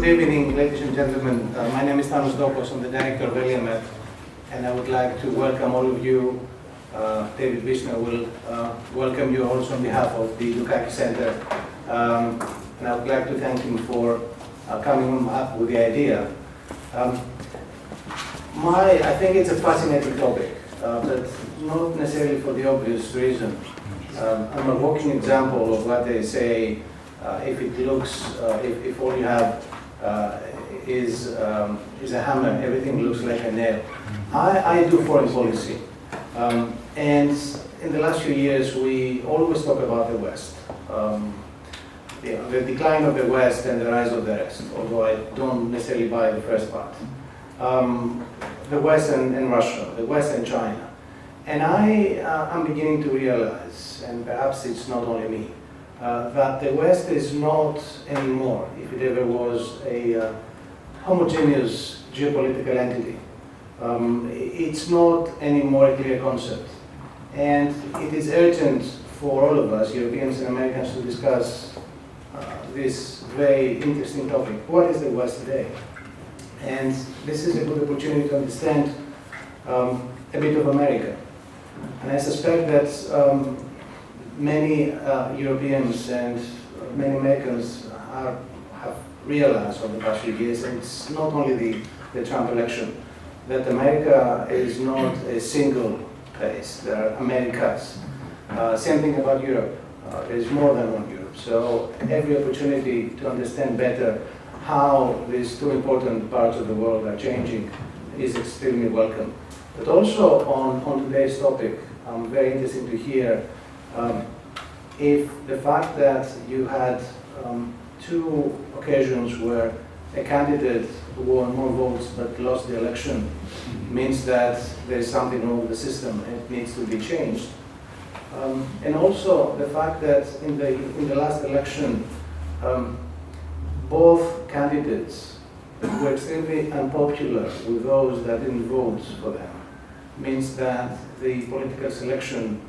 Good evening, ladies and gentlemen. My name is Athanasios. I'm the director of Hellenic, and I would like to welcome all of you. David Vishnu will welcome you also on behalf of the Dukakis Center. And I would like to thank him for coming up with the idea. I think it's a fascinating topic, but not necessarily for the obvious reason. I'm a walking example of what they say, if it looks, if all you have is a hammer, everything looks like a nail. I do foreign policy, and in the last few years we always talk about the West, the decline of the West and the rise of the rest, although I don't necessarily buy the first part. The West and Russia, the West and China. And I'm beginning to realize, and perhaps it's not only me, that the West is not anymore, if it ever was, a homogeneous geopolitical entity. It's not anymore a clear concept. And it is urgent for all of us, Europeans and Americans, to discuss this very interesting topic. What is the West today? And this is a good opportunity to understand a bit of America. And I suspect that many Europeans and many Americans have realized over the past few years, and it's not only the Trump election, that America is not a single place. There are Americas. Same thing about Europe. There's more than one Europe. So every opportunity to understand better how these two important parts of the world are changing is extremely welcome. But also on today's topic, I'm very interested to hear if the fact that you had two occasions where a candidate who won more votes but lost the election means that there is something wrong with the system and it needs to be changed. And also the fact that in the last election, both candidates were extremely unpopular with those that didn't vote for them, means that the political selection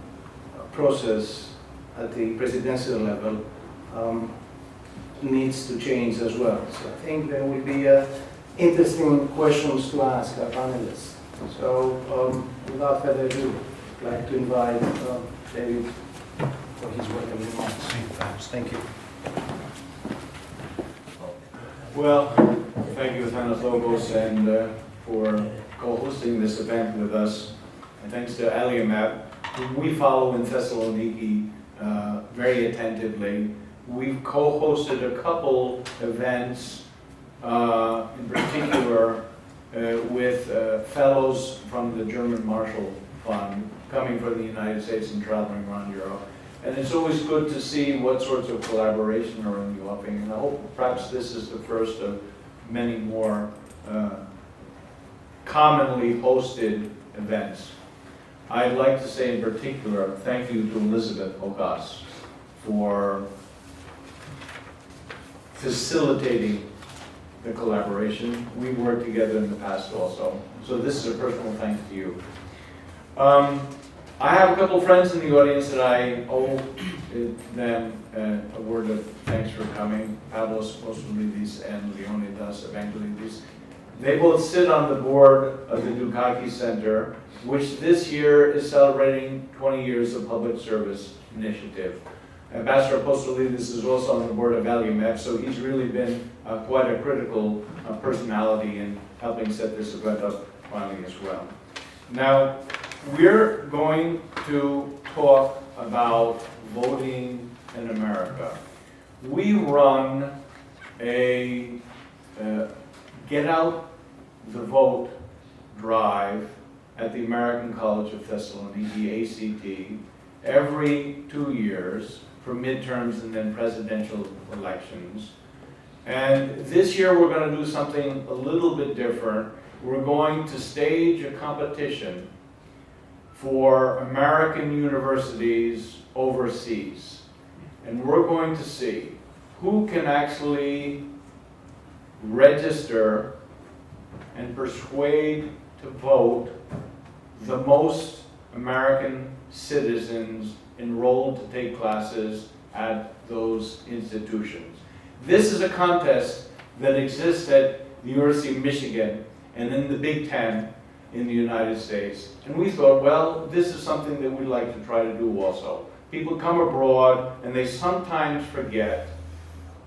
process at the presidential level needs to change as well. So I think there will be interesting questions to ask our panelists. So without further ado, I'd like to invite David for his welcoming remarks. Thank you. Well, thank you, Athanasios, and for co-hosting this event with us. And thanks to Hellenic, who we follow in Thessaloniki very attentively. We've co-hosted a couple events, in particular with fellows from the German Marshall Fund coming from the United States and traveling around Europe. And it's always good to see what sorts of collaboration are in the offing. And I hope perhaps this is the first of many more commonly hosted events. I'd like to say in particular, thank you to Elizabeth Okas for facilitating the collaboration. We've worked together in the past also. So this is a personal thanks to you. I have a couple friends in the audience that I owe them a word of thanks for coming. Pavlos Postolidis and Leonidas Evangelidis. They both sit on the board of the Dukakis Center, which this year is celebrating 20 years of public service initiative. Ambassador Postolidis is also on the board of Hellenic, so he's really been quite a critical personality in helping set this event up finally as well. Now, we're going to talk about voting in America. We run a get out the vote drive at the American College of Thessaloniki, ACT, every 2 years for midterms and then presidential elections. And this year we're going to do something a little bit different. We're going to stage a competition for American universities overseas. And we're going to see who can actually register and persuade to vote the most American citizens enrolled to take classes at those institutions. This is a contest that exists at the University of Michigan and in the Big Ten in the United States. And we thought, well, this is something that we'd like to try to do also. People come abroad and they sometimes forget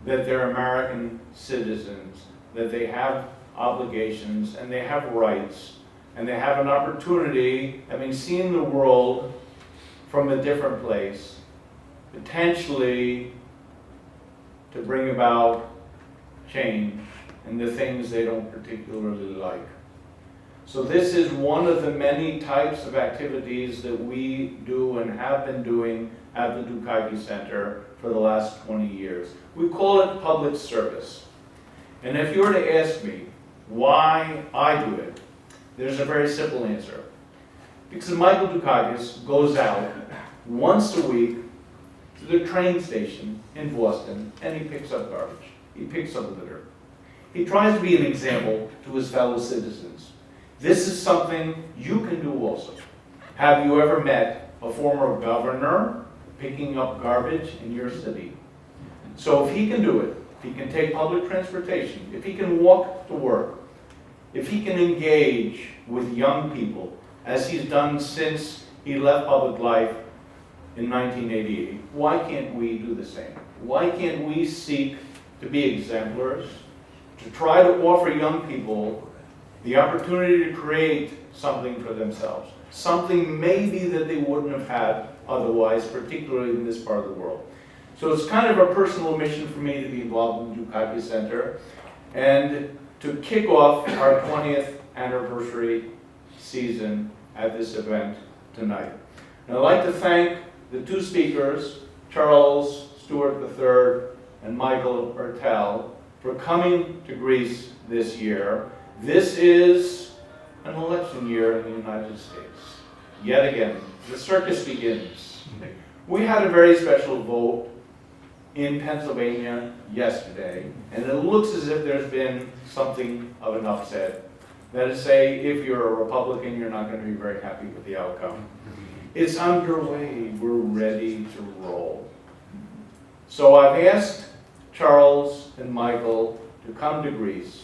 that they're American citizens, that they have obligations and they have rights, and they have an opportunity, having seen the world from a different place, potentially to bring about change in the things they don't particularly like. So this is one of the many types of activities that we do and have been doing at the Dukakis Center for the last 20 years. We call it public service. And if you were to ask me why I do it, there's a very simple answer. Because Michael Dukakis goes out once a week to the train station in Boston and he picks up garbage. He picks up litter. He tries to be an example to his fellow citizens. This is something you can do also. Have you ever met a former governor picking up garbage in your city? So if he can do it, if he can take public transportation, if he can walk to work, if he can engage with young people, as he's done since he left public life in 1988, why can't we do the same? Why can't we seek to be exemplars, to try to offer young people the opportunity to create something for themselves, something maybe that they wouldn't have had otherwise, particularly in this part of the world. So it's kind of a personal mission for me to be involved in the Dukakis Center and to kick off our 20th anniversary season at this event tonight. And I'd like to thank the two speakers, Charles Stewart III and Michael Ertel, for coming to Greece this year. This is an election year in the United States. Yet again, the circus begins. We had a very special vote in Pennsylvania yesterday, and it looks as if there's been something of an upset. That is, say, if you're a Republican, you're not going to be very happy with the outcome. It's underway. We're ready to roll. So I've asked Charles and Michael to come to Greece.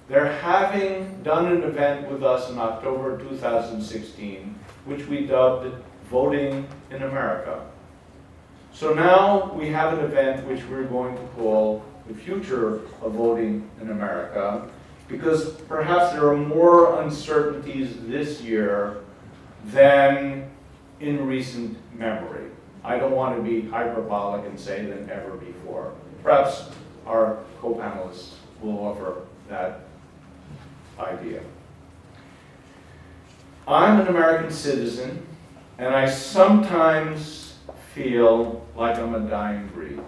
They're having done an event with us in October 2016, which we dubbed Voting in America. So now we have an event which we're going to call the Future of Voting in America, because perhaps there are more uncertainties this year than in recent memory. I don't want to be hyperbolic and say than ever before. Perhaps our co-panelists will offer that idea. I'm an American citizen, and I sometimes feel like I'm a dying breed.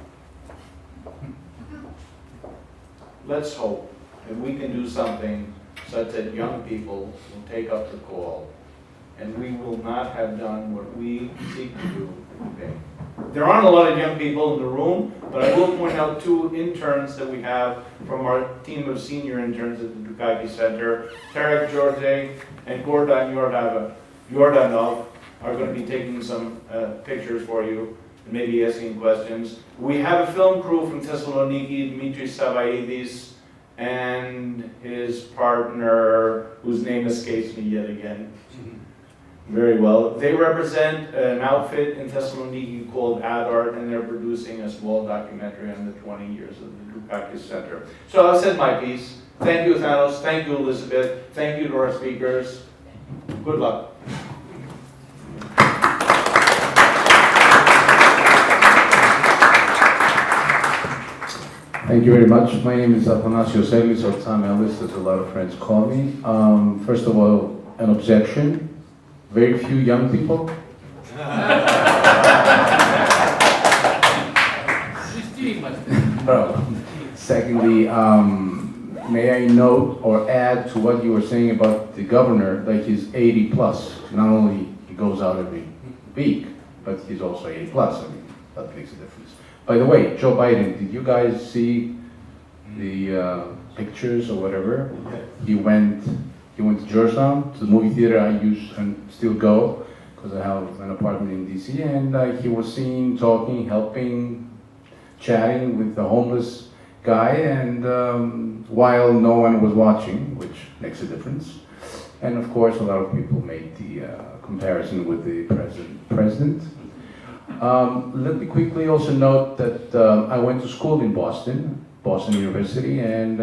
Let's hope that we can do something such that young people will take up the call, and we will not have done what we seek to do today. There aren't a lot of young people in the room, but I will point out two interns that we have from our team of senior interns at the Dukakis Center. Tarek George and Gordon Yordanov are going to be taking some pictures for you and maybe asking questions. We have a film crew from Thessaloniki, Dimitris Savvaidis, and his partner, whose name escapes me yet again. Very well. They represent an outfit in Thessaloniki called AdArt, and they're producing a small documentary on the 20 years of the Dukakis Center. So I've said my piece. Thank you, Athanasios. Thank you, Elizabeth. Thank you to our speakers. Good luck. Thank you very much. My name is Athanasios Ellis, or Tom Ellis, as a lot of friends call me. First of all, an objection. Very few young people. Secondly, may I note or add to what you were saying about the governor, that he's 80 plus. Not only he goes out every week, but he's also 80 plus. I mean, that makes a difference. By the way, Joe Biden, did you guys see the pictures or whatever? He went to Georgetown, to the movie theater I use and still go, because I have an apartment in DC, and he was seen talking, helping, chatting with the homeless guy, and while no one was watching, which makes a difference. And of course, a lot of people made the comparison with the president. Let me quickly also note that I went to school in Boston University, and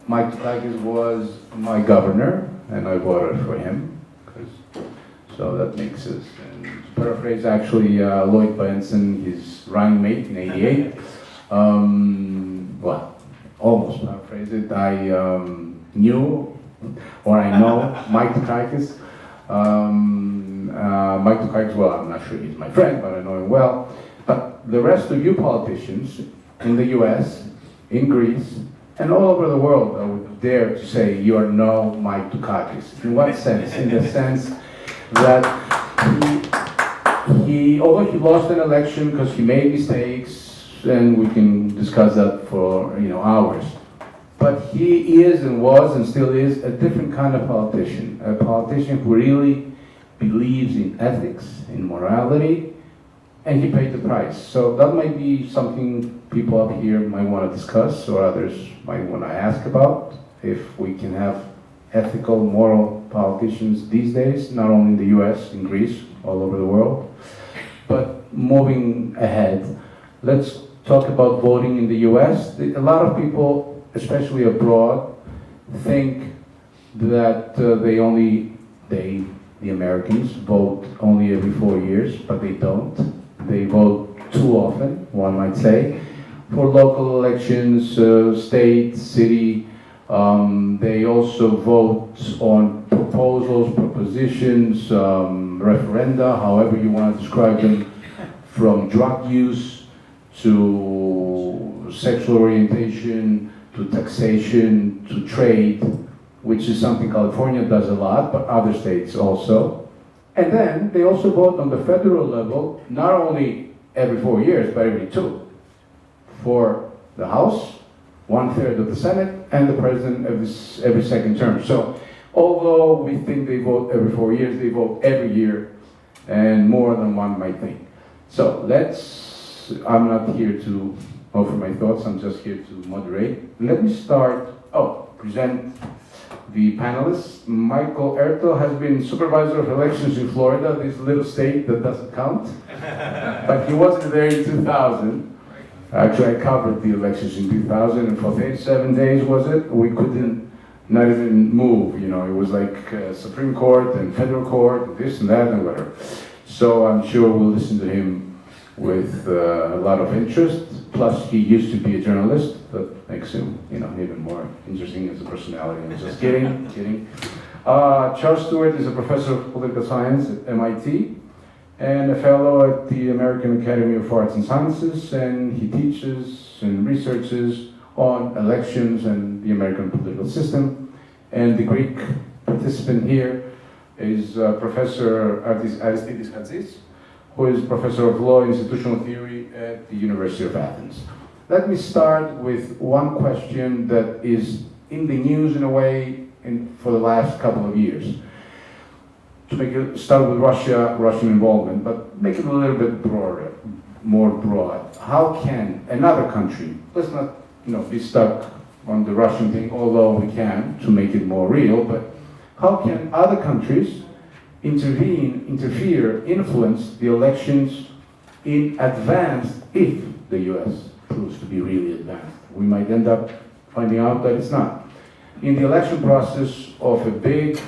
Mike Dukakis was my governor, and I voted for him. So that makes sense. And to paraphrase actually Lloyd Benson, his running mate in '88, well, almost paraphrase it, I know Mike Dukakis. Mike Dukakis, well, I'm not sure he's my friend, but I know him well. But the rest of you politicians in the US, in Greece, and all over the world, I would dare to say you are no Mike Dukakis. In what sense? In the sense that he although he lost an election because he made mistakes, and we can discuss that for hours, but he is and was and still is a different kind of politician, a politician who really believes in ethics, in morality, and he paid the price. So that might be something people up here might want to discuss, or others might want to ask about, if we can have ethical, moral politicians these days, not only in the US, in Greece, all over the world. But moving ahead, let's talk about voting in the US. A lot of people, especially abroad, think that the Americans vote only every 4 years, but they don't. They vote too often, one might say, for local elections, state, city. They also vote on proposals, propositions, referenda, however you want to describe them, from drug use to sexual orientation, to taxation, to trade, which is something California does a lot, but other states also. And then they also vote on the federal level, not only every 4 years, but every 2, for the House, 1/3 of the Senate, and the President every second term. So although we think they vote every 4 years, they vote every year, and more than one might think. So I'm not here to offer my thoughts, I'm just here to moderate. Let me present the panelists. Michael Ertel has been supervisor of elections in Florida, this little state that doesn't count, but he wasn't there in 2000. Actually, I covered the elections in 2000, and for 7 days, we couldn't not even move. It was like Supreme Court and Federal Court, this and that and whatever. So I'm sure we'll listen to him with a lot of interest. Plus, he used to be a journalist. That makes him, even more interesting as a personality. I'm just kidding. Charles Stewart is a professor of political science at MIT and a fellow at the American Academy of Arts and Sciences, and he teaches and researches on elections and the American political system. And the Greek participant here is Professor Aristides Hatzis, who is Professor of Law and Institutional Theory at the University of Athens. Let me start with one question that is in the news in a way for the last couple of years. To start with Russian involvement, but make it a little bit broader, more broad. How can another country, let's not be stuck on the Russian thing, although we can to make it more real, but how can other countries interfere, influence the elections in advance if the US proves to be really advanced? We might end up finding out that it's not. In the election process of a big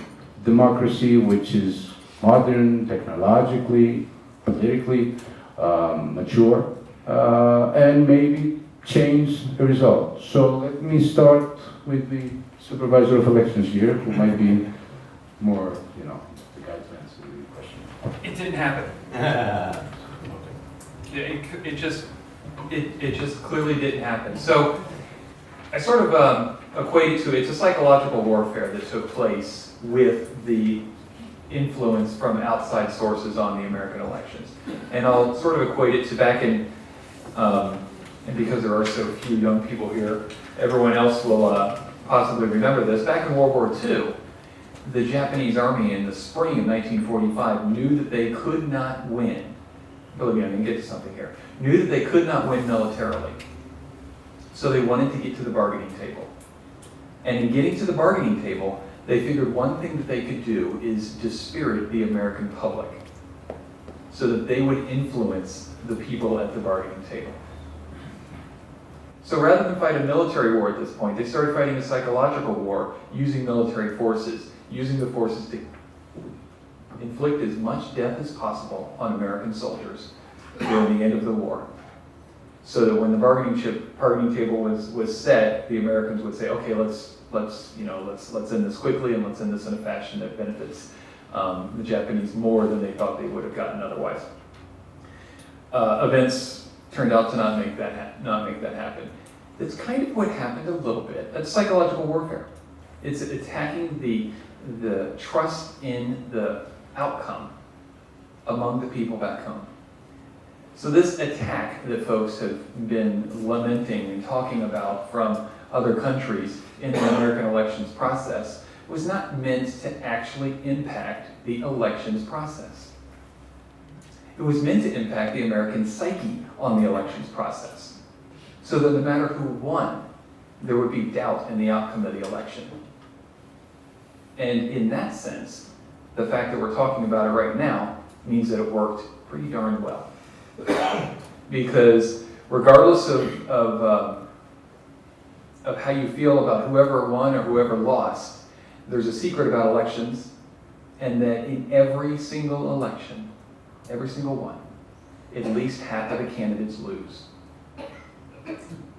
democracy which is modern, technologically, politically mature, and maybe change the result. So let me start with the Supervisor of Elections here, who might be more, the guy to answer the question. It didn't happen. It just clearly didn't happen. So I sort of equate it to, it's a psychological warfare that took place with the influence from outside sources on the American elections. And I'll sort of equate it to back in, and because there are so few young people here, everyone else will possibly remember this. Back in World War II, the Japanese army in the spring of 1945 knew that they could not win. Believe me, I'm going to get to something here. Knew that they could not win militarily. So they wanted to get to the bargaining table. And in getting to the bargaining table, they figured one thing that they could do is dispirit the American public so that they would influence the people at the bargaining table. So rather than fight a military war at this point, they started fighting a psychological war using military forces, using the forces to inflict as much death as possible on American soldiers during the end of the war. So that when the bargaining table was set, the Americans would say, okay, let's end this quickly, and let's end this in a fashion that benefits the Japanese more than they thought they would have gotten otherwise. Events turned out to not make that happen. That's kind of what happened a little bit. That's psychological warfare. It's attacking the trust in the outcome among the people back home. So this attack that folks have been lamenting and talking about from other countries in the American elections process was not meant to actually impact the elections process. It was meant to impact the American psyche on the elections process, so that no matter who won, there would be doubt in the outcome of the election. And in that sense, the fact that we're talking about it right now means that it worked pretty darn well. Because regardless of how you feel about whoever won or whoever lost, there's a secret about elections, and that in every single election, every single one, at least half of the candidates lose.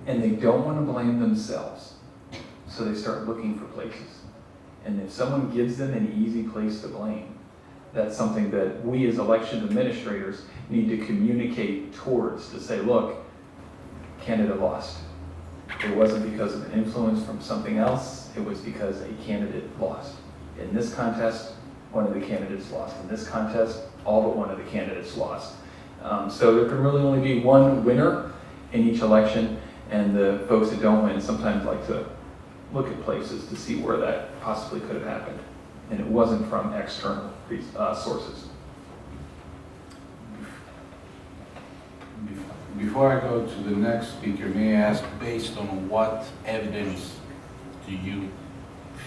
And they don't want to blame themselves, so they start looking for places. And if someone gives them an easy place to blame, that's something that we as election administrators need to communicate towards, to say, look, candidate lost. It wasn't because of an influence from something else, it was because a candidate lost. In this contest, one of the candidates lost. In this contest, all but one of the candidates lost. So there can really only be one winner in each election, and the folks that don't win sometimes like to look at places to see where that possibly could have happened. And it wasn't from external sources. Before I go to the next speaker, may I ask, based on what evidence do you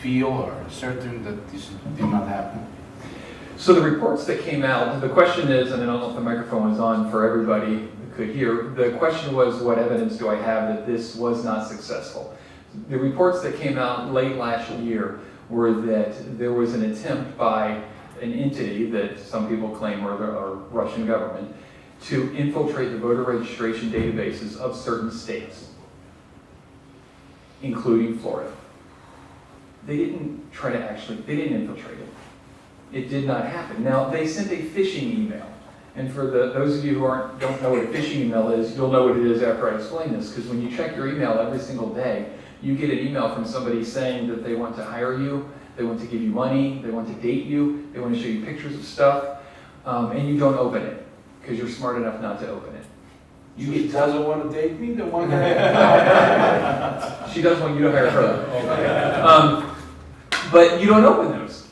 feel or are certain that this did not happen? So the reports that came out, the question is, and I don't know if the microphone was on for everybody who could hear, the question was, what evidence do I have that this was not successful? The reports that came out late last year were that there was an attempt by an entity that some people claim are the Russian government to infiltrate the voter registration databases of certain states, including Florida. They didn't infiltrate it. It did not happen. Now, they sent a phishing email. And for those of you who don't know what a phishing email is, you'll know what it is after I explain this, because when you check your email every single day, you get an email from somebody saying that they want to hire you, they want to give you money, they want to date you, they want to show you pictures of stuff, and you don't open it, because you're smart enough not to open it. She doesn't want to date me, the one She does want you to hire her. But you don't open those,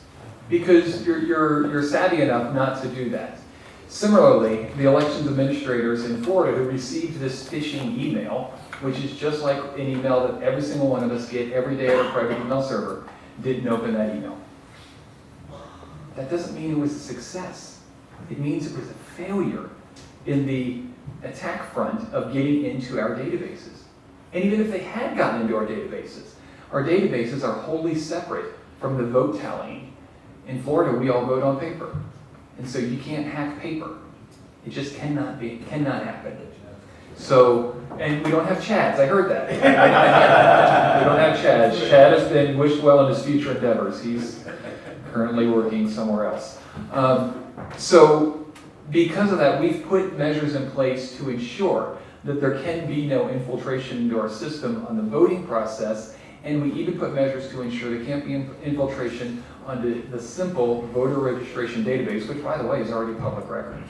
because you're savvy enough not to do that. Similarly, the elections administrators in Florida who received this phishing email, which is just like an email that every single one of us get every day at our private email server, didn't open that email. That doesn't mean it was a success. It means it was a failure in the attack front of getting into our databases. And even if they had gotten into our databases are wholly separate from the vote tallying. In Florida, we all vote on paper. And so you can't hack paper. It just cannot happen. So, and we don't have Chads, I heard that. We don't have Chads. Chad has been wished well in his future endeavors. He's currently working somewhere else. So, because of that, we've put measures in place to ensure that there can be no infiltration into our system on the voting process, and we even put measures to ensure there can't be infiltration onto the simple voter registration database, which, by the way, is already public record.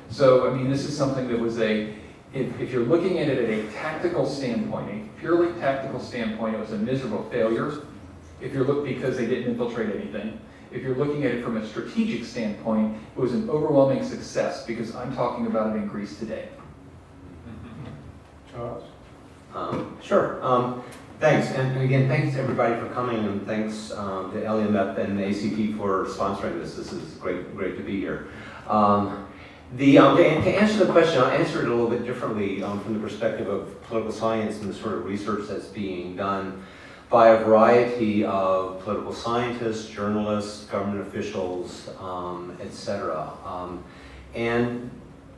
So, I mean, this is something that was if you're looking at it at a tactical standpoint, a purely tactical standpoint, it was a miserable failure. If you're looking because they didn't infiltrate anything. If you're looking at it from a strategic standpoint, it was an overwhelming success because I'm talking about it in Greece today. Charles? Sure. Thanks, and again, thanks to everybody for coming, and thanks to LMF and the ACP for sponsoring this. This is great to be here. To answer the question, I'll answer it a little bit differently from the perspective of political science and the sort of research that's being done by a variety of political scientists, journalists, government officials, etc. And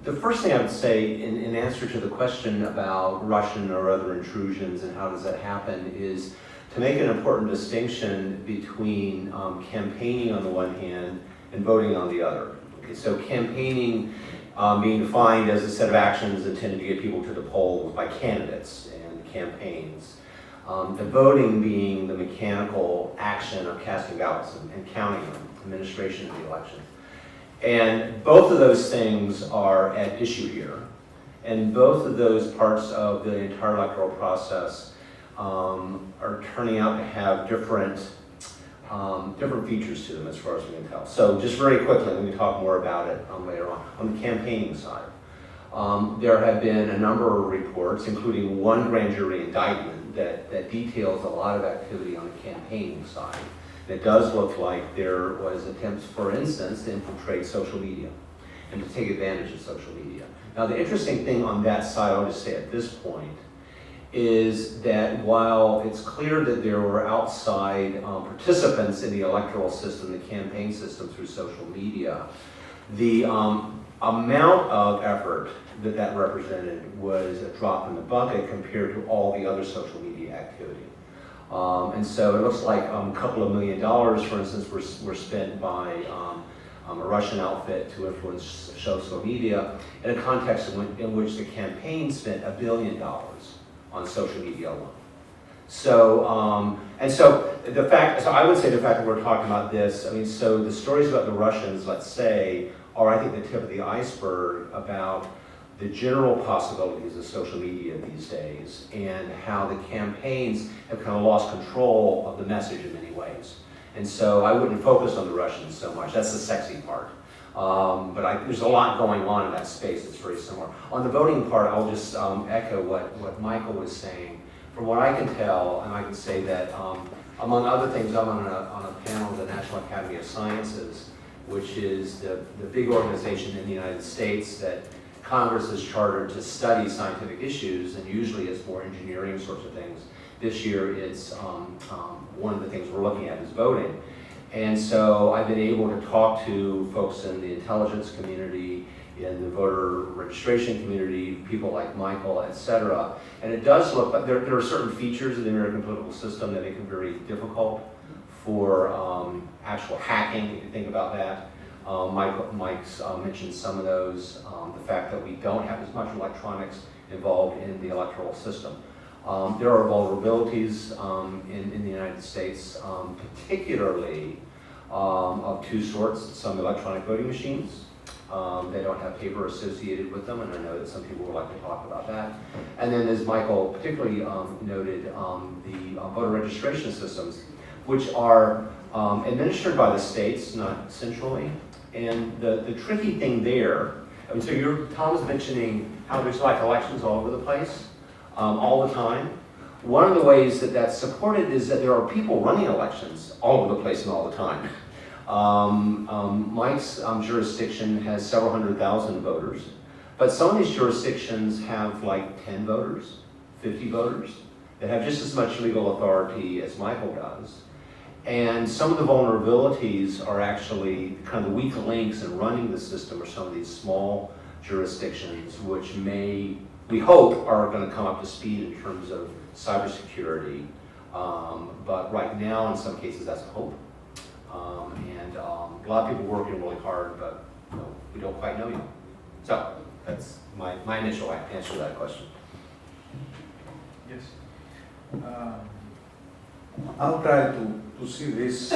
the first thing I would say in answer to the question about Russian or other intrusions and how does that happen is to make an important distinction between campaigning on the one hand and voting on the other. Okay, so campaigning being defined as a set of actions intended to get people to the polls by candidates and campaigns. The voting being the mechanical action of casting ballots and counting them, administration of the election. And both of those things are at issue here. And both of those parts of the entire electoral process are turning out to have different features to them as far as we can tell. So just very quickly, we can talk more about it later on. On the campaigning side, there have been a number of reports, including one grand jury indictment that details a lot of activity on the campaigning side. It does look like there was attempts, for instance, to infiltrate social media and to take advantage of social media. Now, the interesting thing on that side, I'll just say at this point, is that while it's clear that there were outside participants in the electoral system, the campaign system through social media, the amount of effort that represented was a drop in the bucket compared to all the other social media activity. And so it looks like a couple of $1 million, for instance, were spent by a Russian outfit to influence social media in a context in which the campaign spent $1 billion on social media alone. So, I would say the fact that we're talking about this, I mean, so the stories about the Russians, let's say, are I think the tip of the iceberg about the general possibilities of social media these days and how the campaigns have kind of lost control of the message in many ways. And so I wouldn't focus on the Russians so much. That's the sexy part. But there's a lot going on in that space that's very similar. On the voting part, I'll just echo what Michael was saying. From what I can tell, and I can say that among other things, I'm on a panel of the National Academy of Sciences, which is the big organization in the United States that Congress has chartered to study scientific issues, and usually it's more engineering sorts of things. This year, it's one of the things we're looking at is voting. And so I've been able to talk to folks in the intelligence community, in the voter registration community, people like Michael, et cetera. And it does look like there are certain features of the American political system that make it very difficult for actual hacking, if you think about that. Mike's mentioned some of those, the fact that we don't have as much electronics involved in the electoral system. There are vulnerabilities in the United States, particularly of two sorts. Some electronic voting machines. They don't have paper associated with them, and I know that some people would like to talk about that. And then, as Michael particularly noted, the voter registration systems, which are administered by the states, not centrally. And the tricky thing there, I mean, so Tom was mentioning how there's like elections all over the place, all the time. One of the ways that that's supported is that there are people running elections all over the place and all the time. Mike's jurisdiction has several 100,000 voters, but some of these jurisdictions have like 10 voters, 50 voters, that have just as much legal authority as Michael does. And some of the vulnerabilities are actually kind of the weak links in running the system are some of these small jurisdictions which may we hope are going to come up to speed in terms of cybersecurity. But right now, in some cases, that's a hope. And a lot of people working really hard, but we don't quite know yet. So that's my initial answer to that question. Yes. I'll try to see this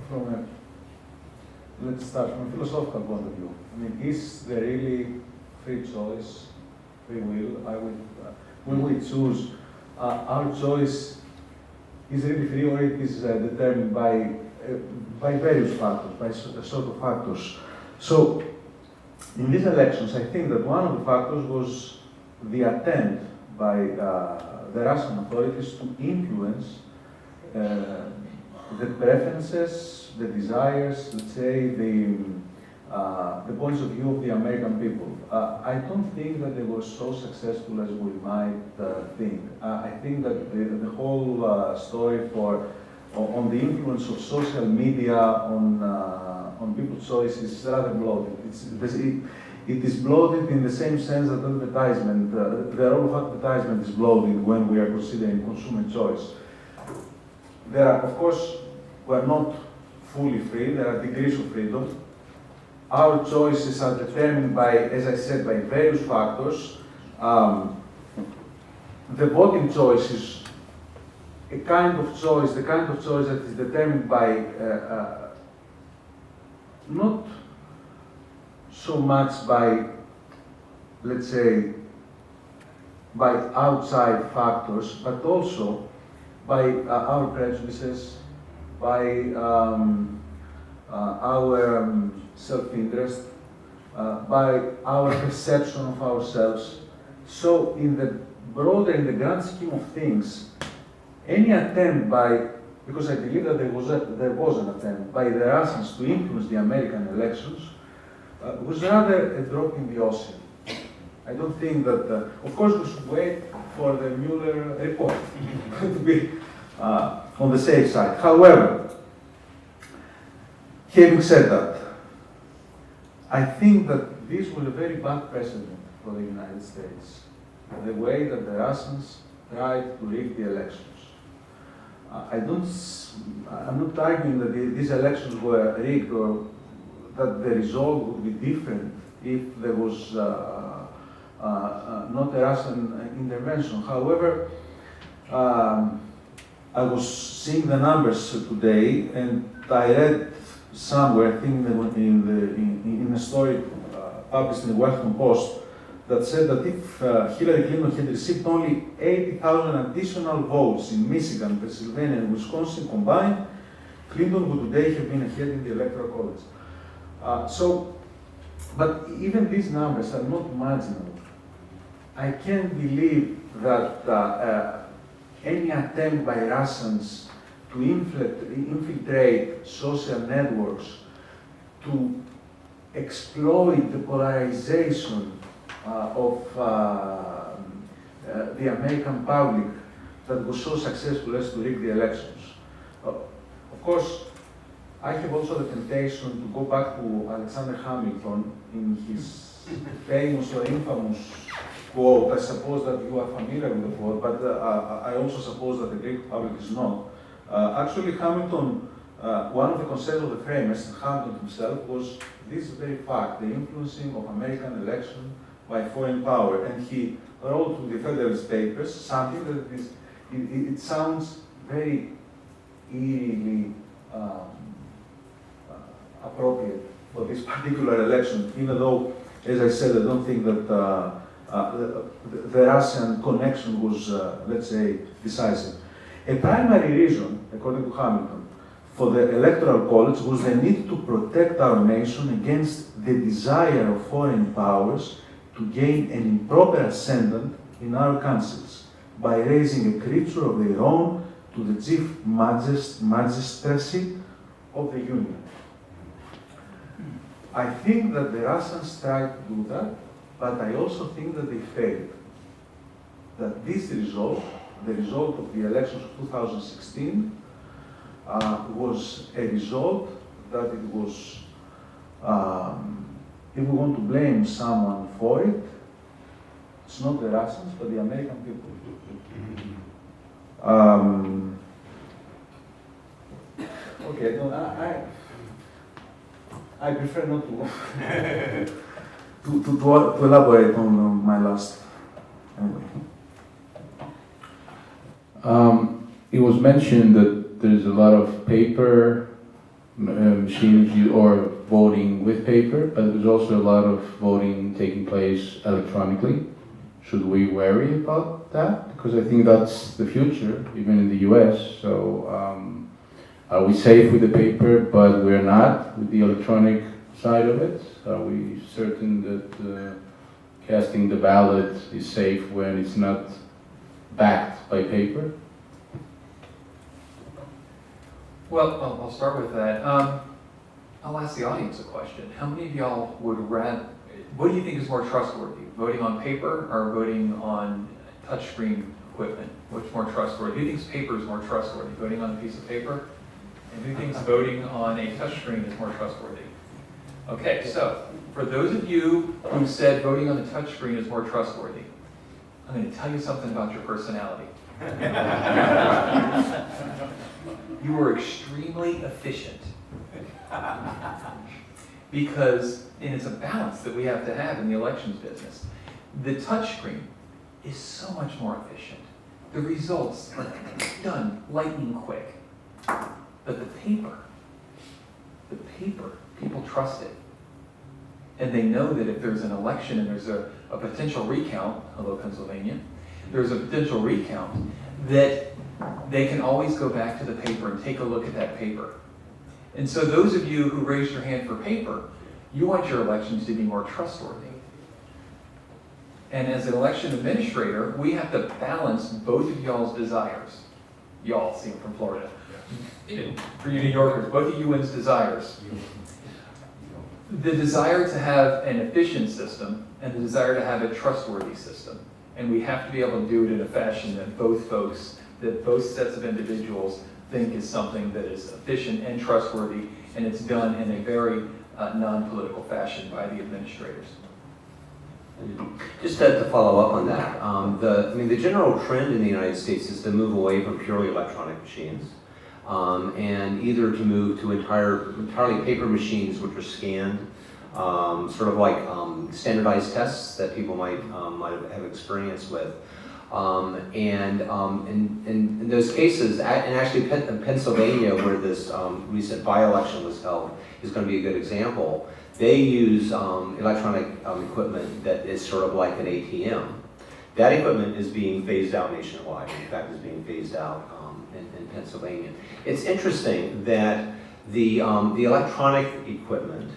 from a, let's start from a philosophical point of view. I mean, is there really free choice, free will? When we choose, our choice is really free, or it is determined by various factors, by sort of factors. So, in these elections, I think that one of the factors was the attempt by the Russian authorities to influence the preferences, the desires, let's say, the points of view of the American people. I don't think that they were so successful as we might think. I think that the whole story on the influence of social media on people's choices is rather bloated. It is bloated in the same sense that advertisement, the role of advertisement is bloated when we are considering consumer choice. There are, of course, we are not fully free, there are degrees of freedom. Our choices are determined by, as I said, by various factors. The voting choice is a kind of choice, the kind of choice that is determined by not so much by, let's say, by outside factors, but also by our prejudices, by our self-interest, by our perception of ourselves. So in the grand scheme of things, any attempt by, because I believe that there was an attempt by the Russians to influence the American elections, was rather a drop in the ocean. I don't think that, of course we should wait for the Mueller report to be on the safe side. However, having said that, I think that this was a very bad precedent for the United States, the way that the Russians tried to rig the elections. I'm not arguing that these elections were rigged or that the result would be different if there was not a Russian intervention. However, I was seeing the numbers today, and I read somewhere, I think in a story published in the Washington Post, that said that if Hillary Clinton had received only 80,000 additional votes in Michigan, Pennsylvania, and Wisconsin combined, Clinton would today have been ahead in the Electoral College. But even these numbers are not marginal. I can't believe that any attempt by Russians to infiltrate social networks, to exploit the polarization of the American public that was so successful as to rig the elections. Of course, I have also the temptation to go back to Alexander Hamilton in his famous or infamous quote. I suppose that you are familiar with the quote, but I also suppose that the Greek public is not. Actually, Hamilton, one of the concerns of the framers, Hamilton himself, was this very fact, the influencing of American election by foreign power. And he wrote to the Federalist Papers something that it sounds very eerily appropriate for this particular election, even though, as I said, I don't think that the Russian connection was, let's say, decisive. A primary reason, according to Hamilton, for the Electoral College was the need to protect our nation against the desire of foreign powers to gain an improper ascendant in our councils by raising a creature of their own to the chief magistracy of the Union. I think that the Russians tried to do that, but I also think that they failed. That this result, the result of the elections of 2016, was a result that it was if we want to blame someone for it, it's not the Russians, but the American people. Okay, no, I prefer not to elaborate on my last. Anyway. It was mentioned that there's a lot of paper machines or voting with paper, but there's also a lot of voting taking place electronically. Should we worry about that? Because I think that's the future, even in the US. So are we safe with the paper, but we're not with the electronic side of it? Are we certain that casting the ballot is safe when it's not backed by paper? Well, I'll start with that. I'll ask the audience a question. How many of y'all would rather, what do you think is more trustworthy? Voting on paper or voting on touchscreen equipment? Which more trustworthy? Who thinks paper is more trustworthy? Voting on a piece of paper? And who thinks voting on a touchscreen is more trustworthy? Okay, so for those of you who said voting on a touchscreen is more trustworthy, I'm going to tell you something about your personality. You were extremely efficient. Because, and it's a balance that we have to have in the elections business. The touchscreen is so much more efficient. The results are done lightning quick. But the paper, people trust it. And they know that if there's an election and there's a potential recount, hello Pennsylvania, there's a potential recount, that they can always go back to the paper and take a look at that paper. And so those of you who raised your hand for paper, you want your elections to be more trustworthy. And as an election administrator, we have to balance both of y'all's desires. Y'all, see, I'm from Florida. For you New Yorkers, both of you wins desires. The desire to have an efficient system and the desire to have a trustworthy system. And we have to be able to do it in a fashion that both sets of individuals think is something that is efficient and trustworthy, and it's done in a very non-political fashion by the administrators. Just to follow up on that, the general trend in the United States is to move away from purely electronic machines, and either to move to entirely paper machines which are scanned, sort of like standardized tests that people might have experience with. And in those cases, and actually Pennsylvania, where this recent by-election was held, is going to be a good example. They use electronic equipment that is sort of like an ATM. That equipment is being phased out nationwide. In fact, is being phased out in Pennsylvania. It's interesting that the electronic equipment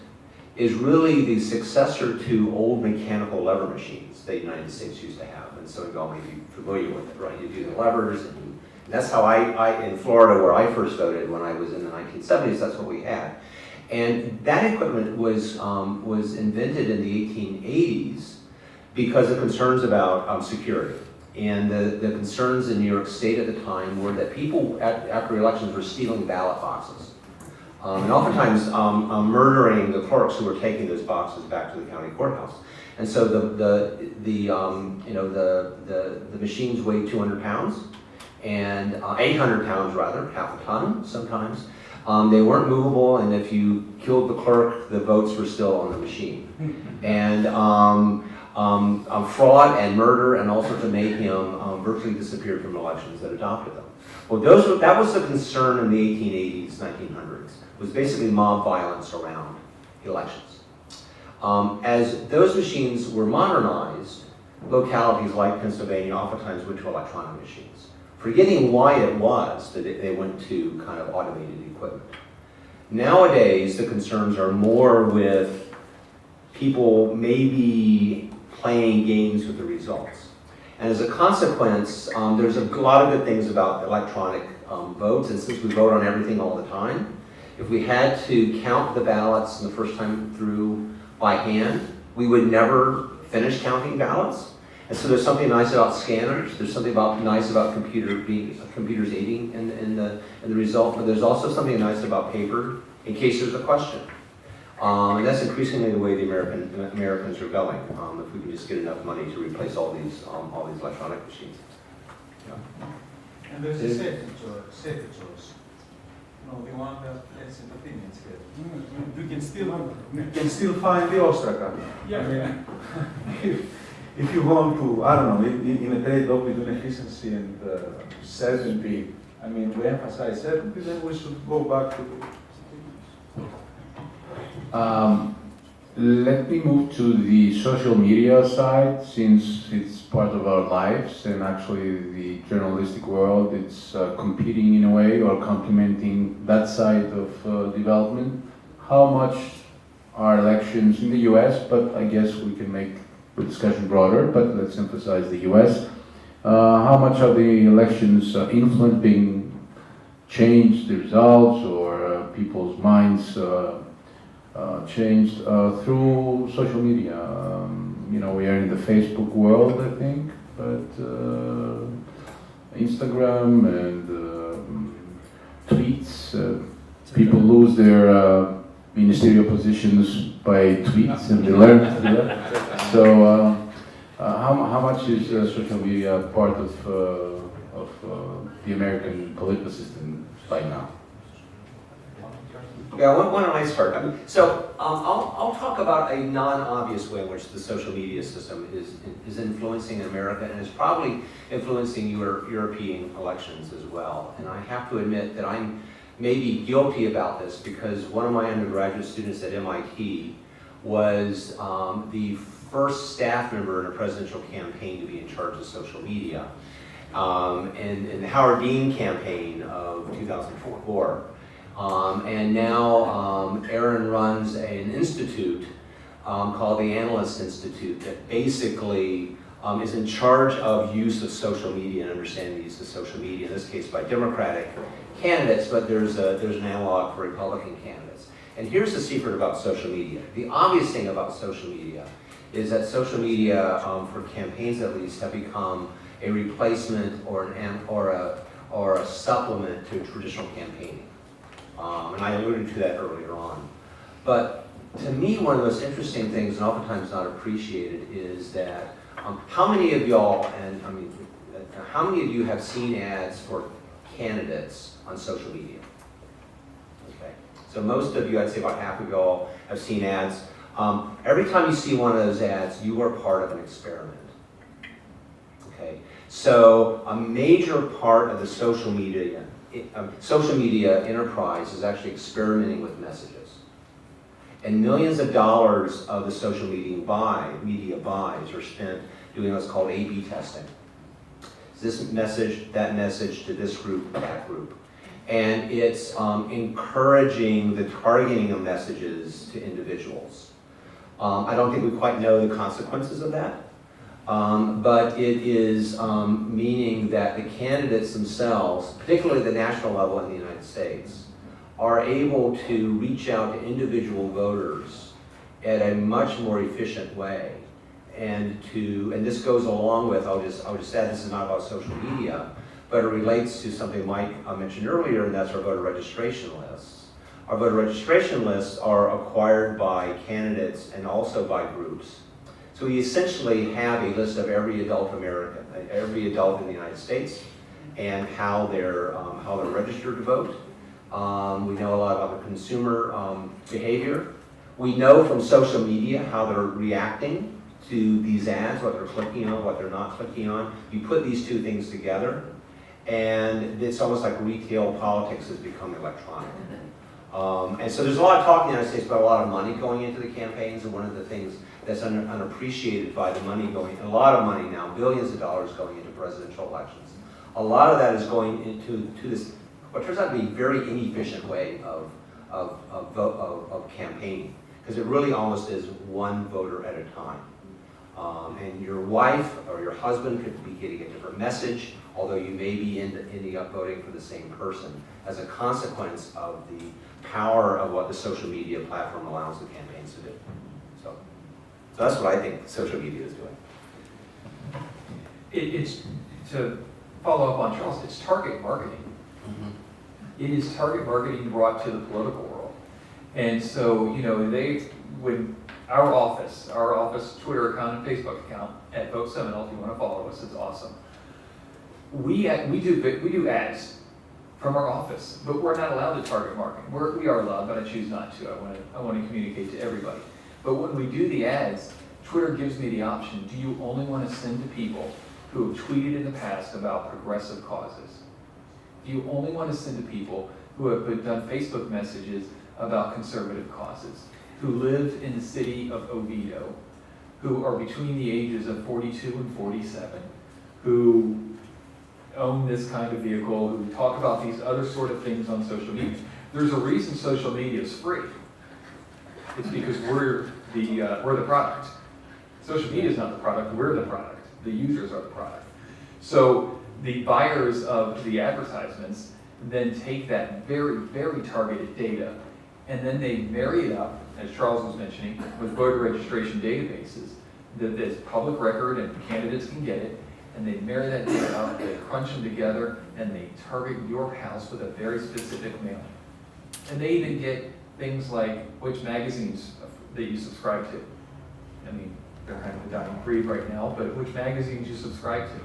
is really the successor to old mechanical lever machines that the United States used to have. And so you all may be familiar with it, right? You do the levers, and that's how I in Florida, where I first voted when I was in the 1970s, that's what we had. And that equipment was invented in the 1880s because of concerns about security. And the concerns in New York State at the time were that people, after elections, were stealing ballot boxes. And oftentimes murdering the clerks who were taking those boxes back to the county courthouse. And so the machines weighed 200 pounds, and 800 pounds rather, half a ton sometimes. They weren't movable, and if you killed the clerk, the votes were still on the machine. And fraud and murder and all sorts of mayhem virtually disappeared from elections that adopted them. Well, that was the concern in the 1880s, 1900s, was basically mob violence around elections. As those machines were modernized, localities like Pennsylvania oftentimes went to electronic machines, forgetting why it was that they went to kind of automated equipment. Nowadays, the concerns are more with people maybe playing games with the results. And as a consequence, there's a lot of good things about electronic votes, and since we vote on everything all the time, if we had to count the ballots the first time through by hand, we would never finish counting ballots. And so there's something nice about scanners. There's something nice about computers aiding in the result. But there's also something nice about paper in case there's a question. And that's increasingly the way the Americans are going, if we can just get enough money to replace all these electronic machines. And there's a safety choice. No, the one that has opinions here. You can still find the Ostraka. Yeah. I mean, if you want to, I don't know, in a trade-off between efficiency and certainty, I mean, we emphasize certainty, then we should go back to. Let me move to the social media side, since it's part of our lives, and actually the journalistic world, it's competing in a way or complementing that side of development. How much are elections in the US, but I guess we can make the discussion broader, but let's emphasize the US. How much are the elections influencing, change the results, or people's minds changed through social media? You know, we are in the Facebook world, I think, but Instagram and tweets, people lose their ministerial positions by tweets, and they learn to do that. So, how much is social media part of the American political system right now? Yeah, why don't I start? I'll talk about a non-obvious way in which the social media system is influencing America, and is probably influencing European elections as well. And I have to admit that I'm maybe guilty about this, because one of my undergraduate students at MIT was the first staff member in a presidential campaign to be in charge of social media, in the Howard Dean campaign of 2004. And now Aaron runs an institute called the Analyst Institute that basically is in charge of use of social media and understanding the use of social media, in this case by Democratic candidates, but there's an analog for Republican candidates. And here's the secret about social media. The obvious thing about social media is that social media, for campaigns at least, have become a replacement or a supplement to traditional campaigning. And I alluded to that earlier on. But to me, one of the most interesting things, and oftentimes not appreciated, is that how many of y'all, how many of you have seen ads for candidates on social media? Okay, so most of you, I'd say about half of y'all, have seen ads. Every time you see one of those ads, you are part of an experiment. Okay, so a major part of the social media enterprise is actually experimenting with messages. And millions of dollars of the social media buys are spent doing what's called A/B testing. This message, that message, to this group, that group. And it's encouraging the targeting of messages to individuals. I don't think we quite know the consequences of that. But it is meaning that the candidates themselves, particularly at the national level in the United States, are able to reach out to individual voters at a much more efficient way. And this goes along with, I'll just add, this is not about social media, but it relates to something Mike mentioned earlier, and that's our voter registration lists. Our voter registration lists are acquired by candidates and also by groups. So we essentially have a list of every adult in the United States, and how they're registered to vote. We know a lot about the consumer behavior. We know from social media how they're reacting to these ads, what they're clicking on, what they're not clicking on. You put these two things together, and it's almost like retail politics has become electronic. And so there's a lot of talk in the United States about a lot of money going into the campaigns, and one of the things that's unappreciated by the money going, a lot of money now, billions of dollars going into presidential elections. A lot of that is going into this, what turns out to be a very inefficient way of campaigning, because it really almost is one voter at a time. And your wife or your husband could be getting a different message, although you may be ending up voting for the same person, as a consequence of the power of what the social media platform allows the campaigns to do. So that's what I think social media is doing. It's, to follow up on Charles, it's target marketing. It is target marketing brought to the political world. And so, when our office Twitter account and Facebook account at Vote Seminole, if you want to follow us, it's awesome. We do ads from our office, but we're not allowed to target marketing. We are allowed, but I choose not to. I want to communicate to everybody. But when we do the ads, Twitter gives me the option, do you only want to send to people who have tweeted in the past about progressive causes? Do you only want to send to people who have done Facebook messages about conservative causes, who live in the city of Oviedo, who are between the ages of 42 and 47, who own this kind of vehicle, who talk about these other sort of things on social media? There's a reason social media is free. It's because we're the product. Social media is not the product, we're the product. The users are the product. So the buyers of the advertisements then take that very, very targeted data, and then they marry it up, as Charles was mentioning, with voter registration databases that's public record and candidates can get it, and they marry that data up, they crunch them together, and they target your house with a very specific mailing. And they even get things like which magazines that you subscribe to. I mean, they're kind of a dying breed right now, but which magazines you subscribe to.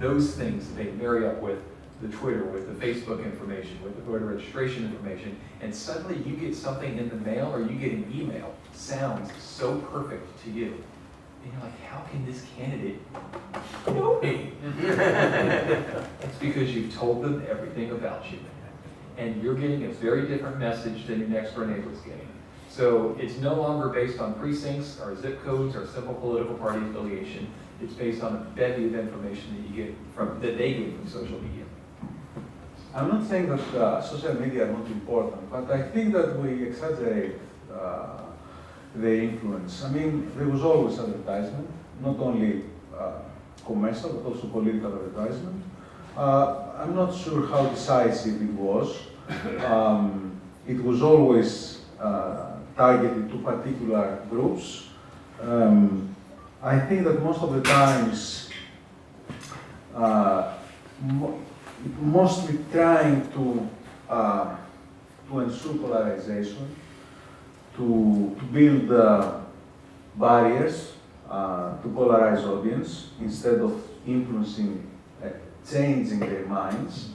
Those things they marry up with the Twitter, with the Facebook information, with the voter registration information, and suddenly you get something in the mail or you get an email, sounds so perfect to you. And you're like, how can this candidate know me? It's because you've told them everything about you. And you're getting a very different message than your next door neighbor's getting. So it's no longer based on precincts or zip codes or simple political party affiliation. It's based on a bevy of information that you get that they get from social media. I'm not saying that social media are not important, but I think that we exaggerate their influence. I mean, there was always advertisement, not only commercial, but also political advertisement. I'm not sure how decisive it was. It was always targeted to particular groups. I think that most of the times, mostly trying to ensure polarization, to build barriers to polarize audience instead of influencing, changing their minds.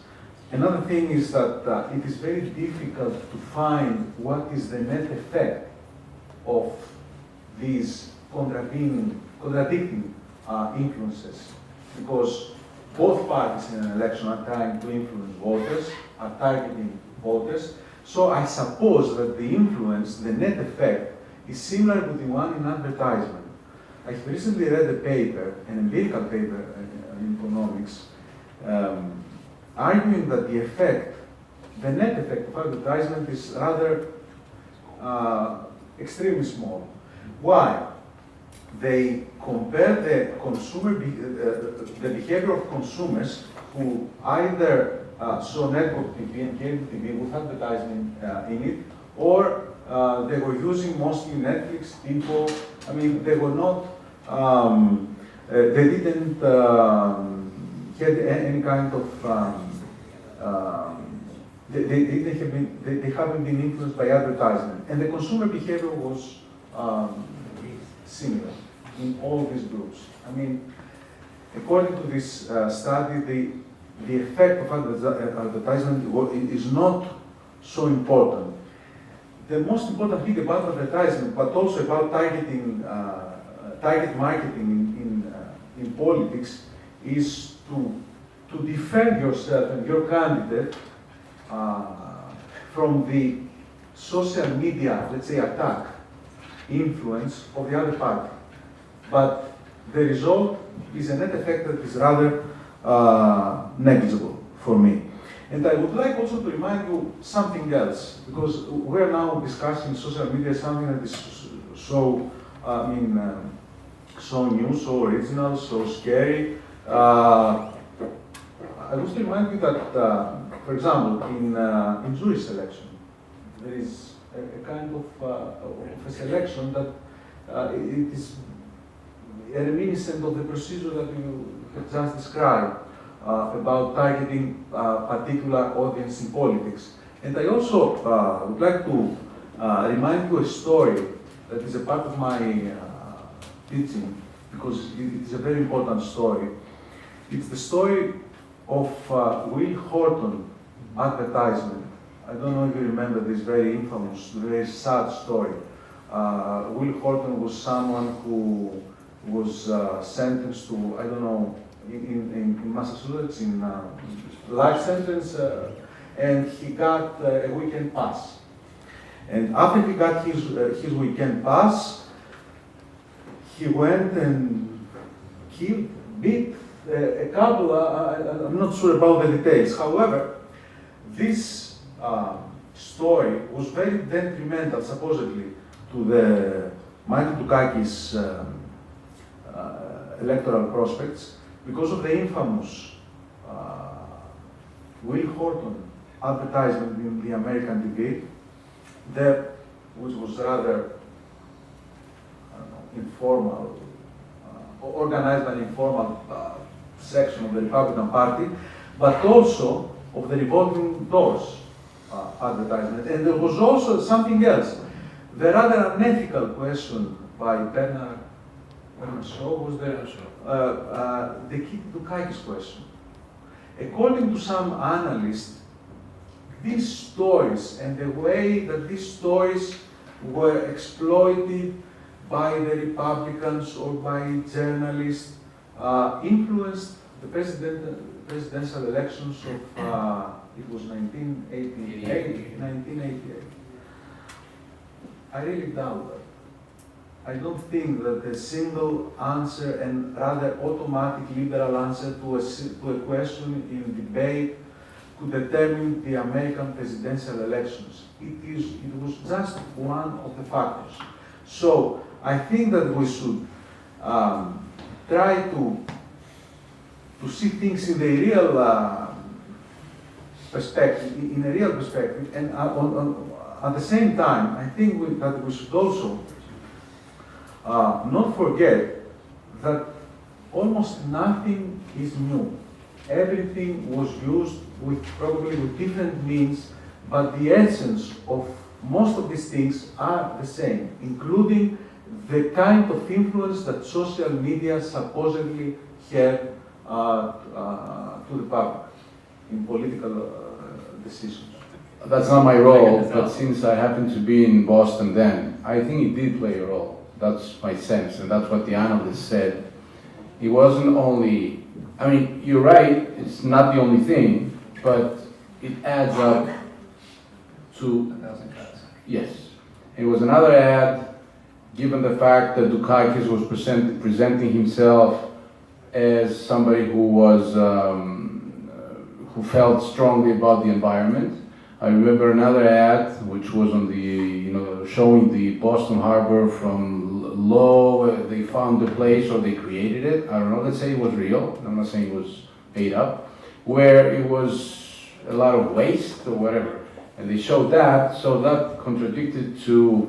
Another thing is that it is very difficult to find what is the net effect of these contradicting influences, because both parties in an election are trying to influence voters, are targeting voters. So I suppose that the influence, the net effect, is similar to the one in advertisement. I recently read a paper, an empirical paper in economics, arguing that the effect, the net effect of advertisement is rather extremely small. Why? They compare the consumer, the behavior of consumers who either saw network TV and cable TV with advertisement in it, or they were using mostly Netflix, people. I mean, they were not, they didn't had any kind of, they haven't been influenced by advertisement. And the consumer behavior was similar in all these groups. I mean, according to this study, the effect of advertisement is not so important. The most important thing about advertisement, but also about target marketing in politics, is to defend yourself and your candidate from the social media, let's say, attack, influence of the other party. But the result is a net effect that is rather negligible for me. And I would like also to remind you something else, because we're now discussing social media, something that is so, so new, so original, so scary. I want to remind you that, for example, in Jewish selection, there is a kind of a selection that it is reminiscent of the procedure that you have just described about targeting particular audience in politics. And I also would like to remind you a story that is a part of my teaching, because it is a very important story. It's the story of Will Horton advertisement. I don't know if you remember this very infamous, very sad story. Will Horton was someone who was sentenced to, I don't know, in Massachusetts, in life sentence, and he got a weekend pass. And after he got his weekend pass, he went and beat a couple, I'm not sure about the details. However, this story was very detrimental, supposedly, to the Michael Dukakis electoral prospects because of the infamous Will Horton advertisement in the American TV, which was rather, I don't know, informal, organized by an informal section of the Republican Party, but also of the revolving doors advertisement. And there was also something else, the rather unethical question by Bernard Shaw, was there? The Dukakis question. According to some analysts, these stories and the way that these stories were exploited by the Republicans or by journalists influenced the presidential elections of, it was 1988. I really doubt that. I don't think that a single answer and rather automatic liberal answer to a question in debate could determine the American presidential elections. It was just one of the factors. So I think that we should try to see things in the real perspective, and at the same time, I think that we should also not forget that almost nothing is new. Everything was used probably with different means, but the essence of most of these things are the same, including the kind of influence that social media supposedly had to the public in political decisions. That's not my role, but since I happened to be in Boston then, I think it did play a role. That's my sense, and that's what the analyst said. It wasn't only, I mean, you're right, it's not the only thing, but it adds up to, 1,000 cuts. yes. It was another ad, given the fact that Dukakis was presenting himself as somebody who was, who felt strongly about the environment. I remember another ad, which was on the, showing the Boston Harbor from low. They found the place or they created it. I don't know. Let's say it was real. I'm not saying it was made up. Where it was a lot of waste or whatever, and they showed that. So that contradicted to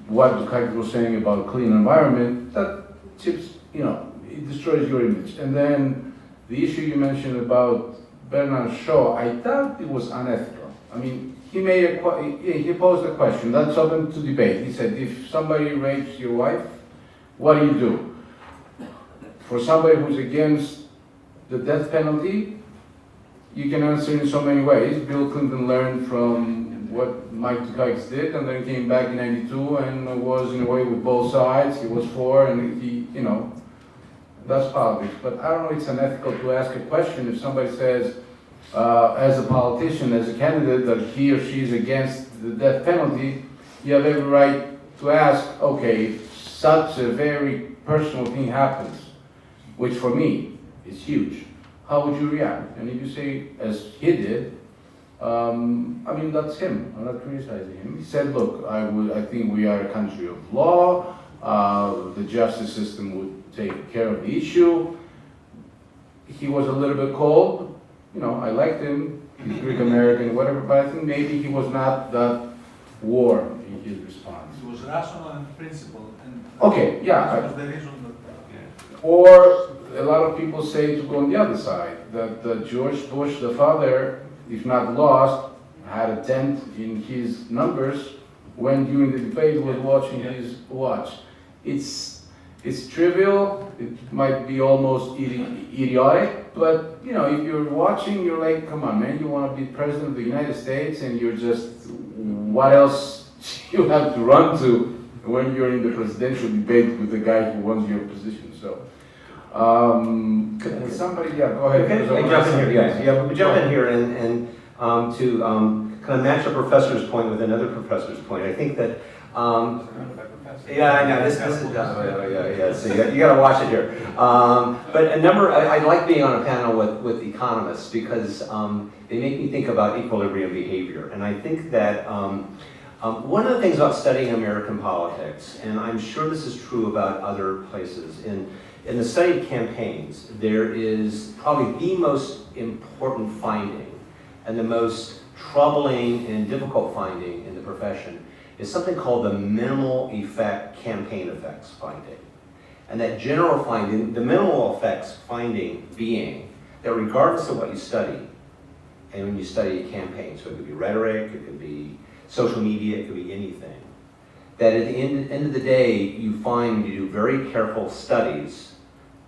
what Dukakis was saying about a clean environment. That chips, it destroys your image. And then the issue you mentioned about Bernard Shaw, I thought it was unethical. I mean, he posed a question that's open to debate. He said, if somebody rapes your wife, what do you do? For somebody who's against the death penalty, you can answer in so many ways. Bill Clinton learned from what Mike Dukakis did, and then came back in '92 and was in a way with both sides. He was for, and that's politics. But I don't know, it's unethical to ask a question if somebody says, as a politician, as a candidate, that he or she is against the death penalty. You have every right to ask, okay, if such a very personal thing happens, which for me is huge, how would you react? And if you say, as he did, I mean, that's him. I'm not criticizing him. He said, look, I think we are a country of law. The justice system would take care of the issue. He was a little bit cold. I liked him. He's Greek American, whatever. But I think maybe he was not that warm in his response. It was rational and principled. And Okay, yeah. That was the reason that. Or a lot of people say to go on the other side, that George Bush, the father, if not lost, had a dent in his numbers when during the debate was watching his watch. It's trivial, it might be almost idiotic, but you know, if you're watching, you're like, come on man, you want to be president of the United States and you're just, what else you have to run to when you're in the presidential debate with the guy who wants your position, so. Can somebody, yeah, go ahead. Okay, I jump in here, guys. Yeah, we jump in here and to kind of match a professor's point with another professor's point. I think that, yeah, I know, this is, yeah, so you got to watch it here. But I like being on a panel with economists because they make me think about equilibrium behavior. And I think that one of the things about studying American politics, and I'm sure this is true about other places, in the study of campaigns, there is probably the most important finding and the most troubling and difficult finding in the profession is something called the minimal effect campaign effects finding. And that general finding, the minimal effects finding being that regardless of what you study, and when you study a campaign, so it could be rhetoric, it could be social media, it could be anything, that at the end of the day, you find you do very careful studies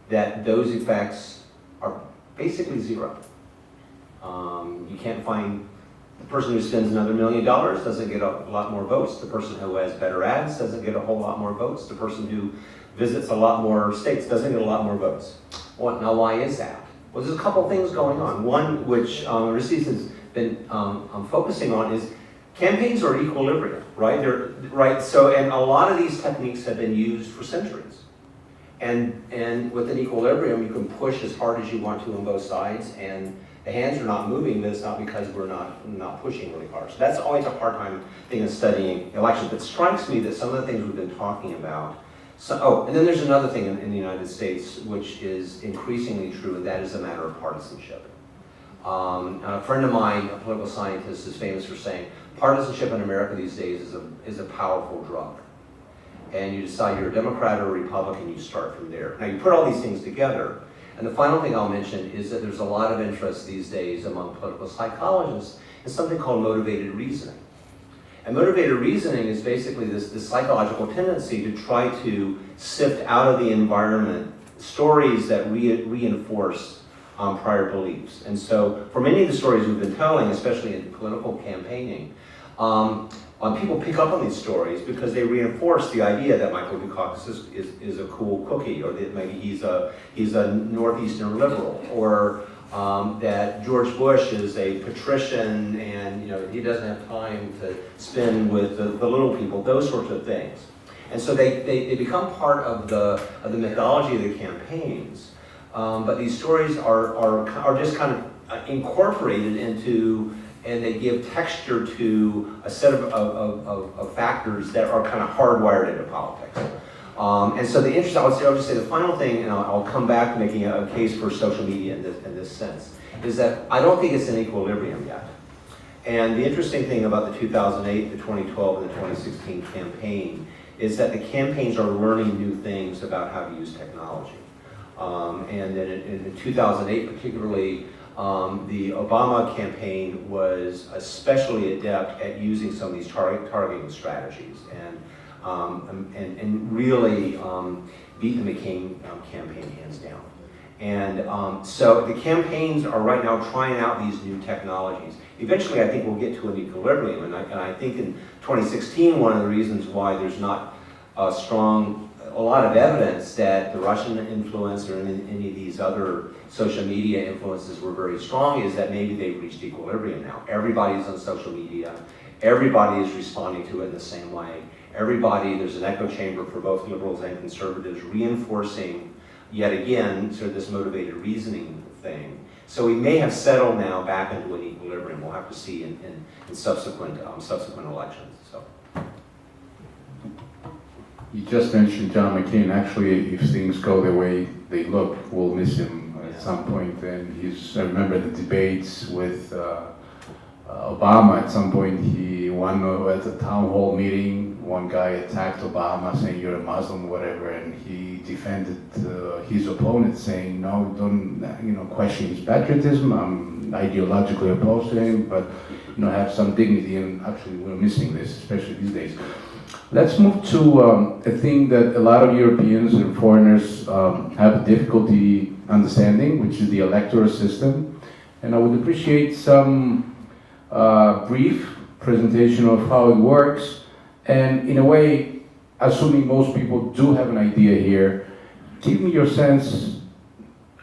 that those effects are basically zero. You can't find the person who spends another $1 million doesn't get a lot more votes. The person who has better ads doesn't get a whole lot more votes. The person who visits a lot more states doesn't get a lot more votes. Well, now why is that? Well, there's a couple things going on. One, which Hatzis has been focusing on, is campaigns are equilibrium, right? Right. So, and a lot of these techniques have been used for centuries. And with an equilibrium, you can push as hard as you want to on both sides, and the hands are not moving, but it's not because we're not pushing really hard. So that's always a hard time thing in studying elections. But it strikes me that some of the things we've been talking about, and then there's another thing in the United States which is increasingly true, and that is a matter of partisanship. A friend of mine, a political scientist, is famous for saying, partisanship in America these days is a powerful drug. And you decide you're a Democrat or a Republican, you start from there. Now you put all these things together, and the final thing I'll mention is that there's a lot of interest these days among political psychologists in something called motivated reasoning. And motivated reasoning is basically this psychological tendency to try to sift out of the environment stories that reinforce prior beliefs. And so for many of the stories we've been telling, especially in political campaigning, people pick up on these stories because they reinforce the idea that Michael Dukakis is a cool cookie, or that maybe he's a northeastern liberal, or that George Bush is a patrician and he doesn't have time to spend with the little people, those sorts of things. And so they become part of the mythology of the campaigns. But these stories are just kind of incorporated into, and they give texture to a set of factors that are kind of hardwired into politics. And so the interest, I'll just say the final thing, and I'll come back to making a case for social media in this sense, is that I don't think it's in equilibrium yet. And the interesting thing about the 2008, the 2012, and the 2016 campaign is that the campaigns are learning new things about how to use technology. And then in 2008 particularly, the Obama campaign was especially adept at using some of these targeting strategies and really beat the McCain campaign hands down. And so the campaigns are right now trying out these new technologies. Eventually, I think we'll get to an equilibrium, and I think in 2016, one of the reasons why there's not a lot of evidence that the Russian influence or any of these other social media influences were very strong is that maybe they've reached equilibrium now. Everybody's on social media. Everybody is responding to it in the same way. There's an echo chamber for both liberals and conservatives reinforcing, yet again, sort of this motivated reasoning thing. So we may have settled now back into an equilibrium. We'll have to see in subsequent elections. So. You just mentioned John McCain. Actually, if things go the way they look, we'll miss him at some point. And I remember the debates with Obama. At some point, at a town hall meeting, one guy attacked Obama, saying you're a Muslim, whatever, and he defended his opponent, saying no, don't question his patriotism. I'm ideologically opposed to him, but have some dignity, and actually we're missing this, especially these days. Let's move to a thing that a lot of Europeans and foreigners have difficulty understanding, which is the electoral system. And I would appreciate some brief presentation of how it works, and in a way, assuming most people do have an idea here, give me your sense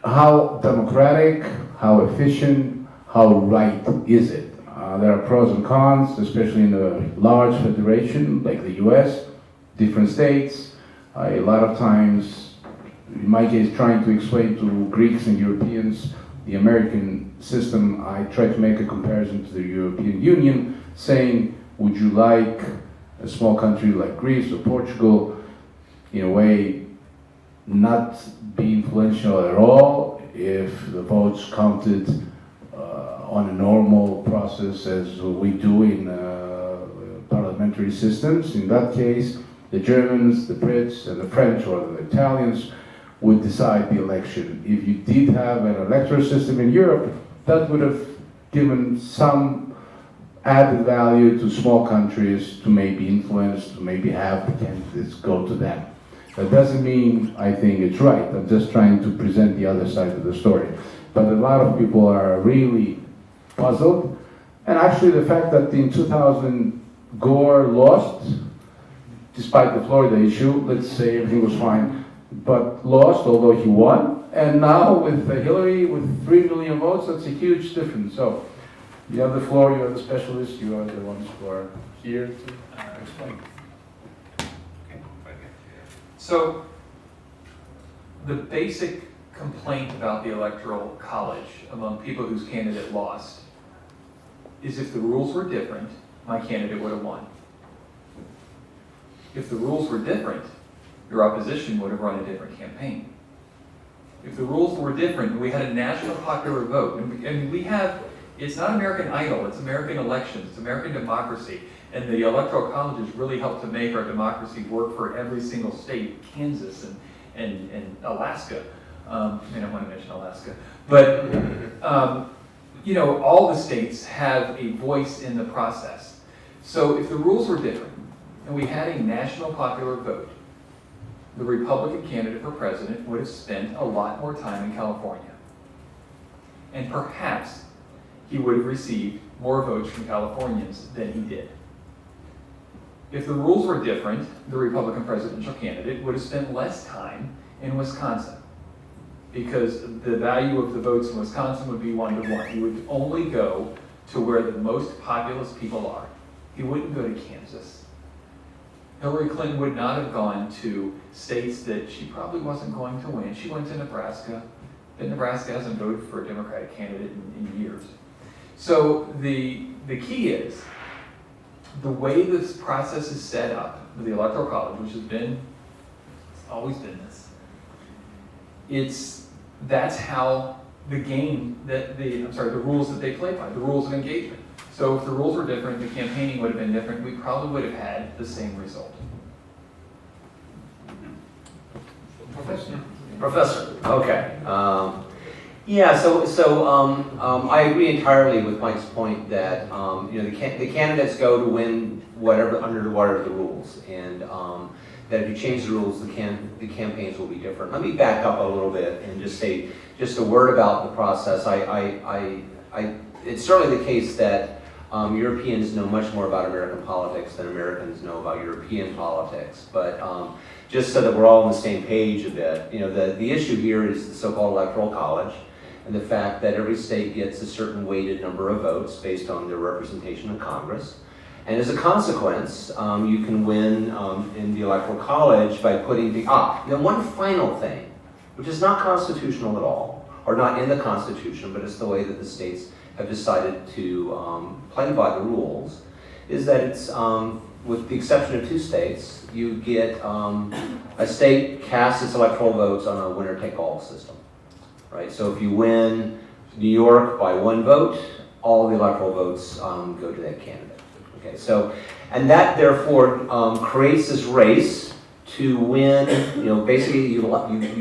how democratic, how efficient, how right is it? There are pros and cons, especially in a large federation like the US, different states. A lot of times, in my case, trying to explain to Greeks and Europeans the American system, I try to make a comparison to the European Union, saying, would you like a small country like Greece or Portugal, in a way, not be influential at all if the votes counted on a normal process as we do in parliamentary systems? In that case, the Germans, the Brits, and the French or the Italians would decide the election. If you did have an electoral system in Europe, that would have given some added value to small countries to maybe influence, to maybe have the candidates go to them. That doesn't mean I think it's right. I'm just trying to present the other side of the story. But a lot of people are really puzzled. And actually the fact that in 2000 Gore lost, despite the Florida issue, let's say everything was fine, but lost although he won. And now with Hillary with 3 million votes, that's a huge difference. So you have the floor, you are the specialists, you are the ones who are here to explain. So, the basic complaint about the Electoral College among people whose candidate lost is if the rules were different, my candidate would have won. If the rules were different, your opposition would have run a different campaign. If the rules were different and we had a national popular vote, and we have, it's not American Idol, it's American elections, it's American democracy. And the Electoral College has really helped to make our democracy work for every single state, Kansas and Alaska. I don't want to mention Alaska. But, all the states have a voice in the process. So if the rules were different and we had a national popular vote, the Republican candidate for president would have spent a lot more time in California. And perhaps he would have received more votes from Californians than he did. If the rules were different, the Republican presidential candidate would have spent less time in Wisconsin, because the value of the votes in Wisconsin would be 1-to-1. He would only go to where the most populous people are. He wouldn't go to Kansas. Hillary Clinton would not have gone to states that she probably wasn't going to win. She went to Nebraska, but Nebraska hasn't voted for a Democratic candidate in years. So the key is, the way this process is set up with the Electoral College, which has been, it's always been this, that's how the game the rules that they play by, the rules of engagement. So if the rules were different, the campaigning would have been different, we probably would have had the same result. Professor, okay. I agree entirely with Mike's point that the candidates go to win whatever the rules, and that if you change the rules, the campaigns will be different. Let me back up a little bit and just say just a word about the process. It's certainly the case that Europeans know much more about American politics than Americans know about European politics, but just so that we're all on the same page a bit, the issue here is the so-called Electoral College, and the fact that every state gets a certain weighted number of votes based on their representation in Congress. And as a consequence, you can win in the Electoral College by putting then one final thing, which is not constitutional at all, or not in the Constitution, but it's the way that the states have decided to play by the rules, is that it's, with the exception of 2 states, you get a state casts its electoral votes on a winner-take-all system. Right, so if you win New York by 1 vote, all the electoral votes go to that candidate. Okay, so, and that therefore creates this race to win. Basically you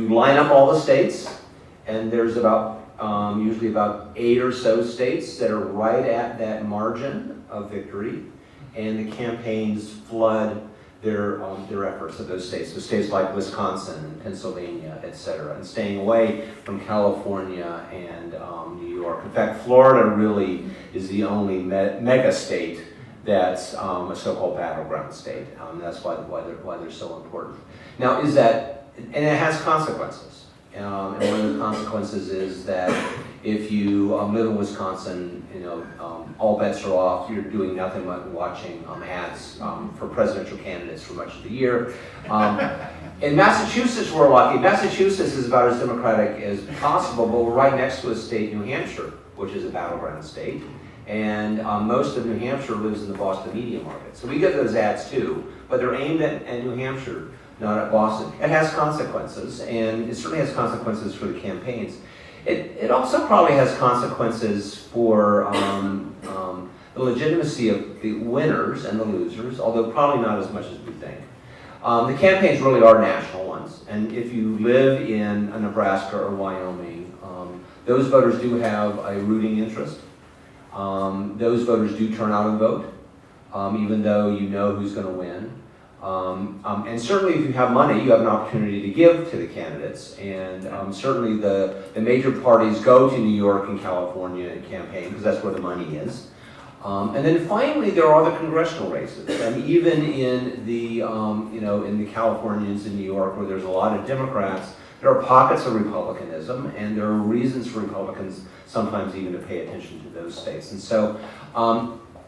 line up all the states, and there's about usually about 8 or so states that are right at that margin of victory, and the campaigns flood their efforts of those states. So states like Wisconsin and Pennsylvania, et cetera, and staying away from California and New York. In fact, Florida really is the only mega state that's a so-called battleground state. That's why they're so important. Now, and it has consequences. And one of the consequences is that if you live in Wisconsin, all bets are off. You're doing nothing but watching ads for presidential candidates for much of the year. In Massachusetts, we're lucky. Massachusetts is about as democratic as possible, but we're right next to a state, New Hampshire, which is a battleground state. And most of New Hampshire lives in the Boston media market. So we get those ads too, but they're aimed at New Hampshire, not at Boston. It has consequences, and it certainly has consequences for the campaigns. It also probably has consequences for the legitimacy of the winners and the losers, although probably not as much as we think. The campaigns really are national ones, and if you live in Nebraska or Wyoming, those voters do have a rooting interest. Those voters do turn out and vote, even though you know who's going to win. And certainly if you have money, you have an opportunity to give to the candidates. And certainly the major parties go to New York and California and campaign because that's where the money is. And then finally, there are the congressional races. And even in the, in the Californians in New York, where there's a lot of Democrats, there are pockets of Republicanism, and there are reasons for Republicans sometimes even to pay attention to those states. And so,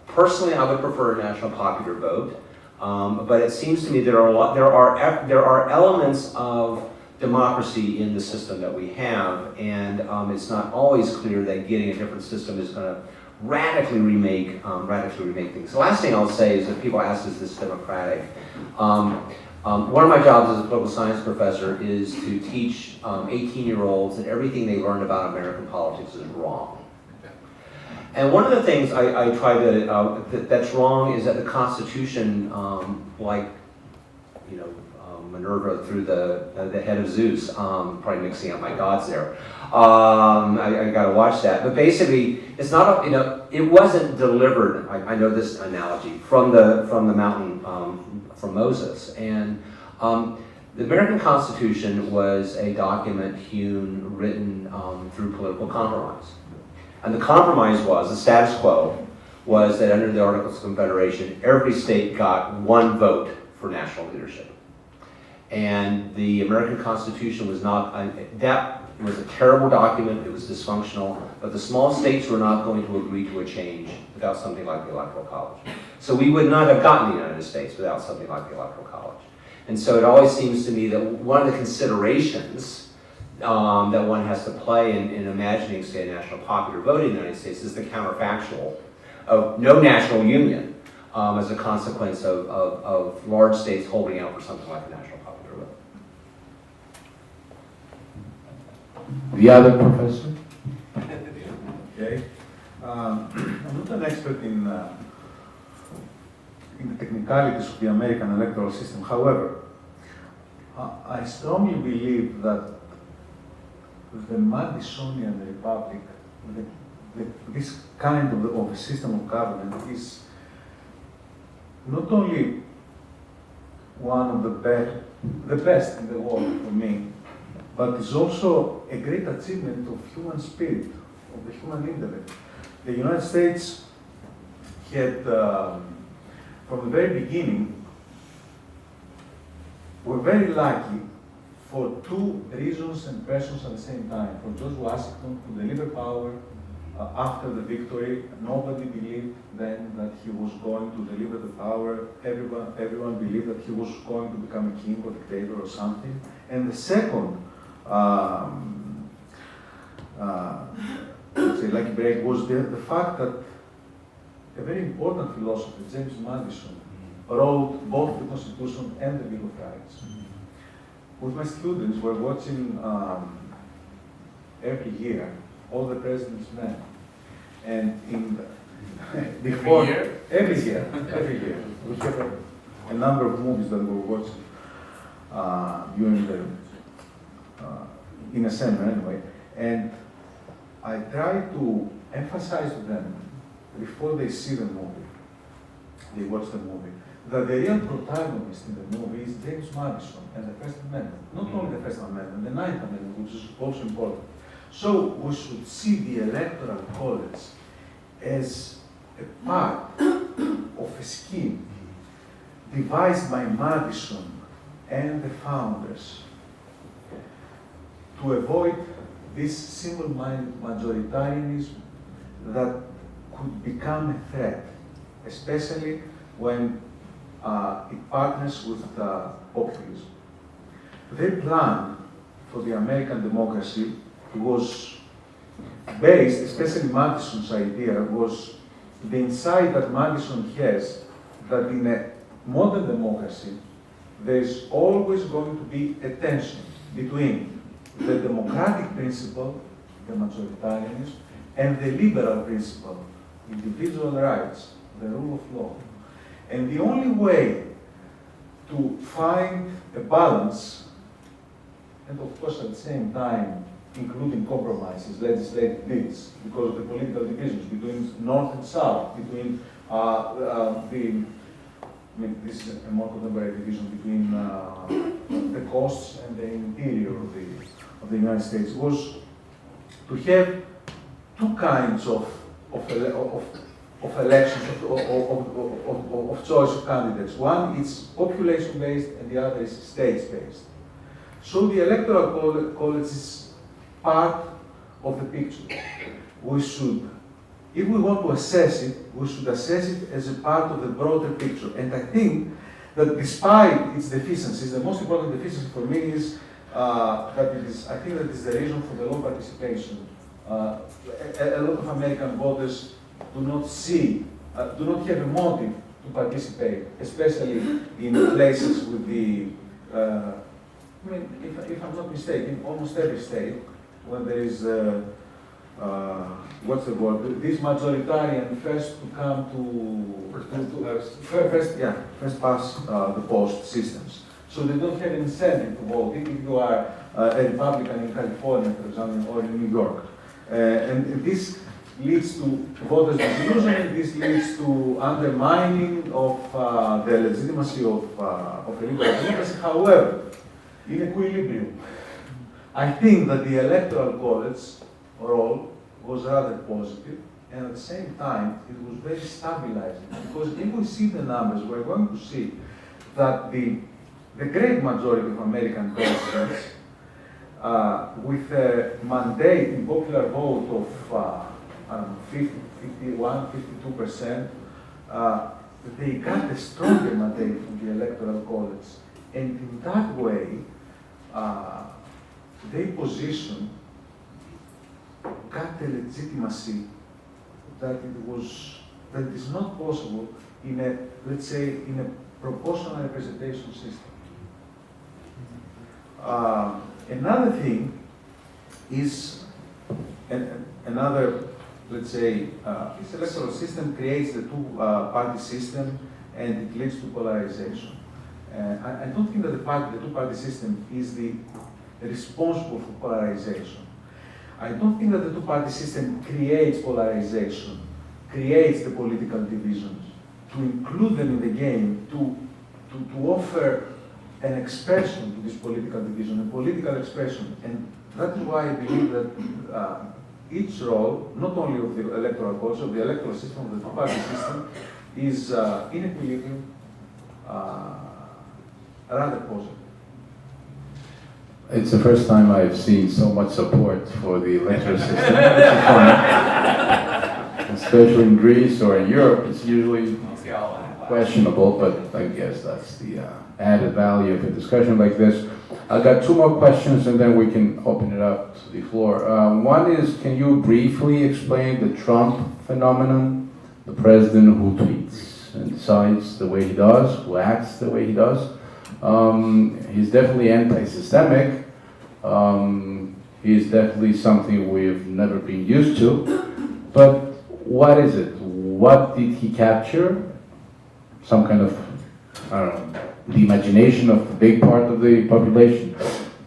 personally, I would prefer a national popular vote. But it seems to me there are elements of democracy in the system that we have, and it's not always clear that getting a different system is going to radically remake things. The last thing I'll say is that people ask, is this democratic? One of my jobs as a political science professor is to teach 18-year-olds that everything they learned about American politics is wrong. And one of the things I try to, that's wrong is that the Constitution, Minerva through the head of Zeus, probably mixing up my gods there. I got to watch that. But basically, it's not, it wasn't delivered, I know this analogy, from the mountain from Moses. And the American Constitution was a document written through political compromise. And the compromise was, the status quo, was that under the Articles of Confederation, every state got one vote for national leadership. And the American Constitution was not, that was a terrible document, it was dysfunctional, but the small states were not going to agree to a change without something like the Electoral College. So we would not have gotten the United States without something like the Electoral College. And so it always seems to me that one of the considerations that one has to play in imagining, say, a national popular vote in the United States is the counterfactual of no national union as a consequence of large states holding out for something like a national popular vote. The other professor? Okay. I'm not an expert in the technicalities of the American electoral system. However, I strongly believe that the Madisonian Republic, this kind of a system of government is not only one of the best in the world for me, but is also a great achievement of human spirit, of the human intellect. The United States had, from the very beginning, were very lucky for two reasons and persons at the same time. For George Washington to deliver power after the victory. Nobody believed then that he was going to deliver the power. Everyone believed that he was going to become a king or dictator or something. And the second, let's say, lucky break was the fact that a very important philosopher, James Madison, wrote both the Constitution and the Bill of Rights. With my students, we're watching every year all the president's men, and before every year, we have a number of movies that we're watching during in a seminar anyway, and I try to emphasize to them before they see the movie, they watch the movie, that the real protagonist in the movie is James Madison and the First Amendment. Not only the First Amendment, the Ninth Amendment, which is also important. So we should see the Electoral College as a part of a scheme devised by Madison and the founders to avoid this single-minded majoritarianism that could become a threat, especially when it partners with populism. Their plan for the American democracy was based, especially Madison's idea, was the insight that Madison has that in a modern democracy, there is always going to be a tension between the democratic principle, the majoritarianism, and the liberal principle, individual rights, the rule of law. And the only way to find a balance, and of course at the same time, including compromises, legislative deals, because of the political divisions between North and South, between this is a more contemporary division between the coasts and the interior of the United States, was to have two kinds of elections, of choice of candidates. One is population-based and the other is states-based. So the Electoral College is part of the picture. We should, if we want to assess it, we should assess it as a part of the broader picture. And I think that despite its deficiencies, the most important deficiency for me is that it is, I think that is the reason for the low participation. A lot of American voters do not see, do not have a motive to participate, especially in places with the, I mean, if I'm not mistaken, almost every state, when there is, what's the word, this majoritarian first to come first past the post systems. So they don't have an incentive to vote if you are a Republican in California, for example, or in New York. And this leads to voters' disillusionment, this leads to undermining of the legitimacy of a liberal democracy. However, in equilibrium, I think that the Electoral College role was rather positive, and at the same time, it was very stabilizing. Because if we see the numbers, we're going to see that the great majority of American presidents, with a mandate in popular vote of 51, 52%, they got a stronger mandate from the Electoral College. And in that way, they position got a legitimacy that it is not possible in a, let's say, in a proportional representation system. Another thing is, another, let's say, this electoral system creates the two-party system and it leads to polarization. I don't think that the two-party system is responsible for polarization. I don't think that the two-party system creates polarization, creates the political divisions, to include them in the game, to offer an expression to this political division, a political expression. And that is why I believe that each role, not only of the Electoral College, of the electoral system, of the two-party system, is in equilibrium, rather positive. It's the first time I've seen so much support for the electoral system, which is fine. Especially in Greece or in Europe, it's usually questionable, but I guess that's the added value of a discussion like this. I've got two more questions and then we can open it up to the floor. One is, can you briefly explain the Trump phenomenon? The president who tweets and decides the way he does, who acts the way he does. He's definitely anti-systemic. He's definitely something we've never been used to. But what is it? What did he capture? Some kind of, I don't know, the imagination of a big part of the population.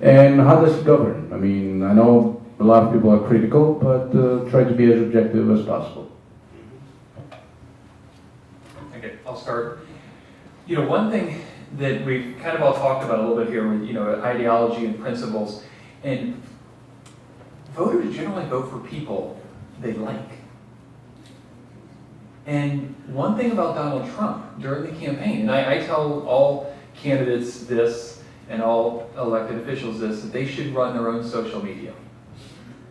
And how does he govern? I mean, I know A lot of people are critical, but try to be as objective as possible. Okay, I'll start. You know, one thing that we've kind of all talked about a little bit here with, you know, ideology and principles, and voters generally vote for people they like. And one thing about Donald Trump during the campaign, and I tell all candidates this and all elected officials this, that they should run their own social media.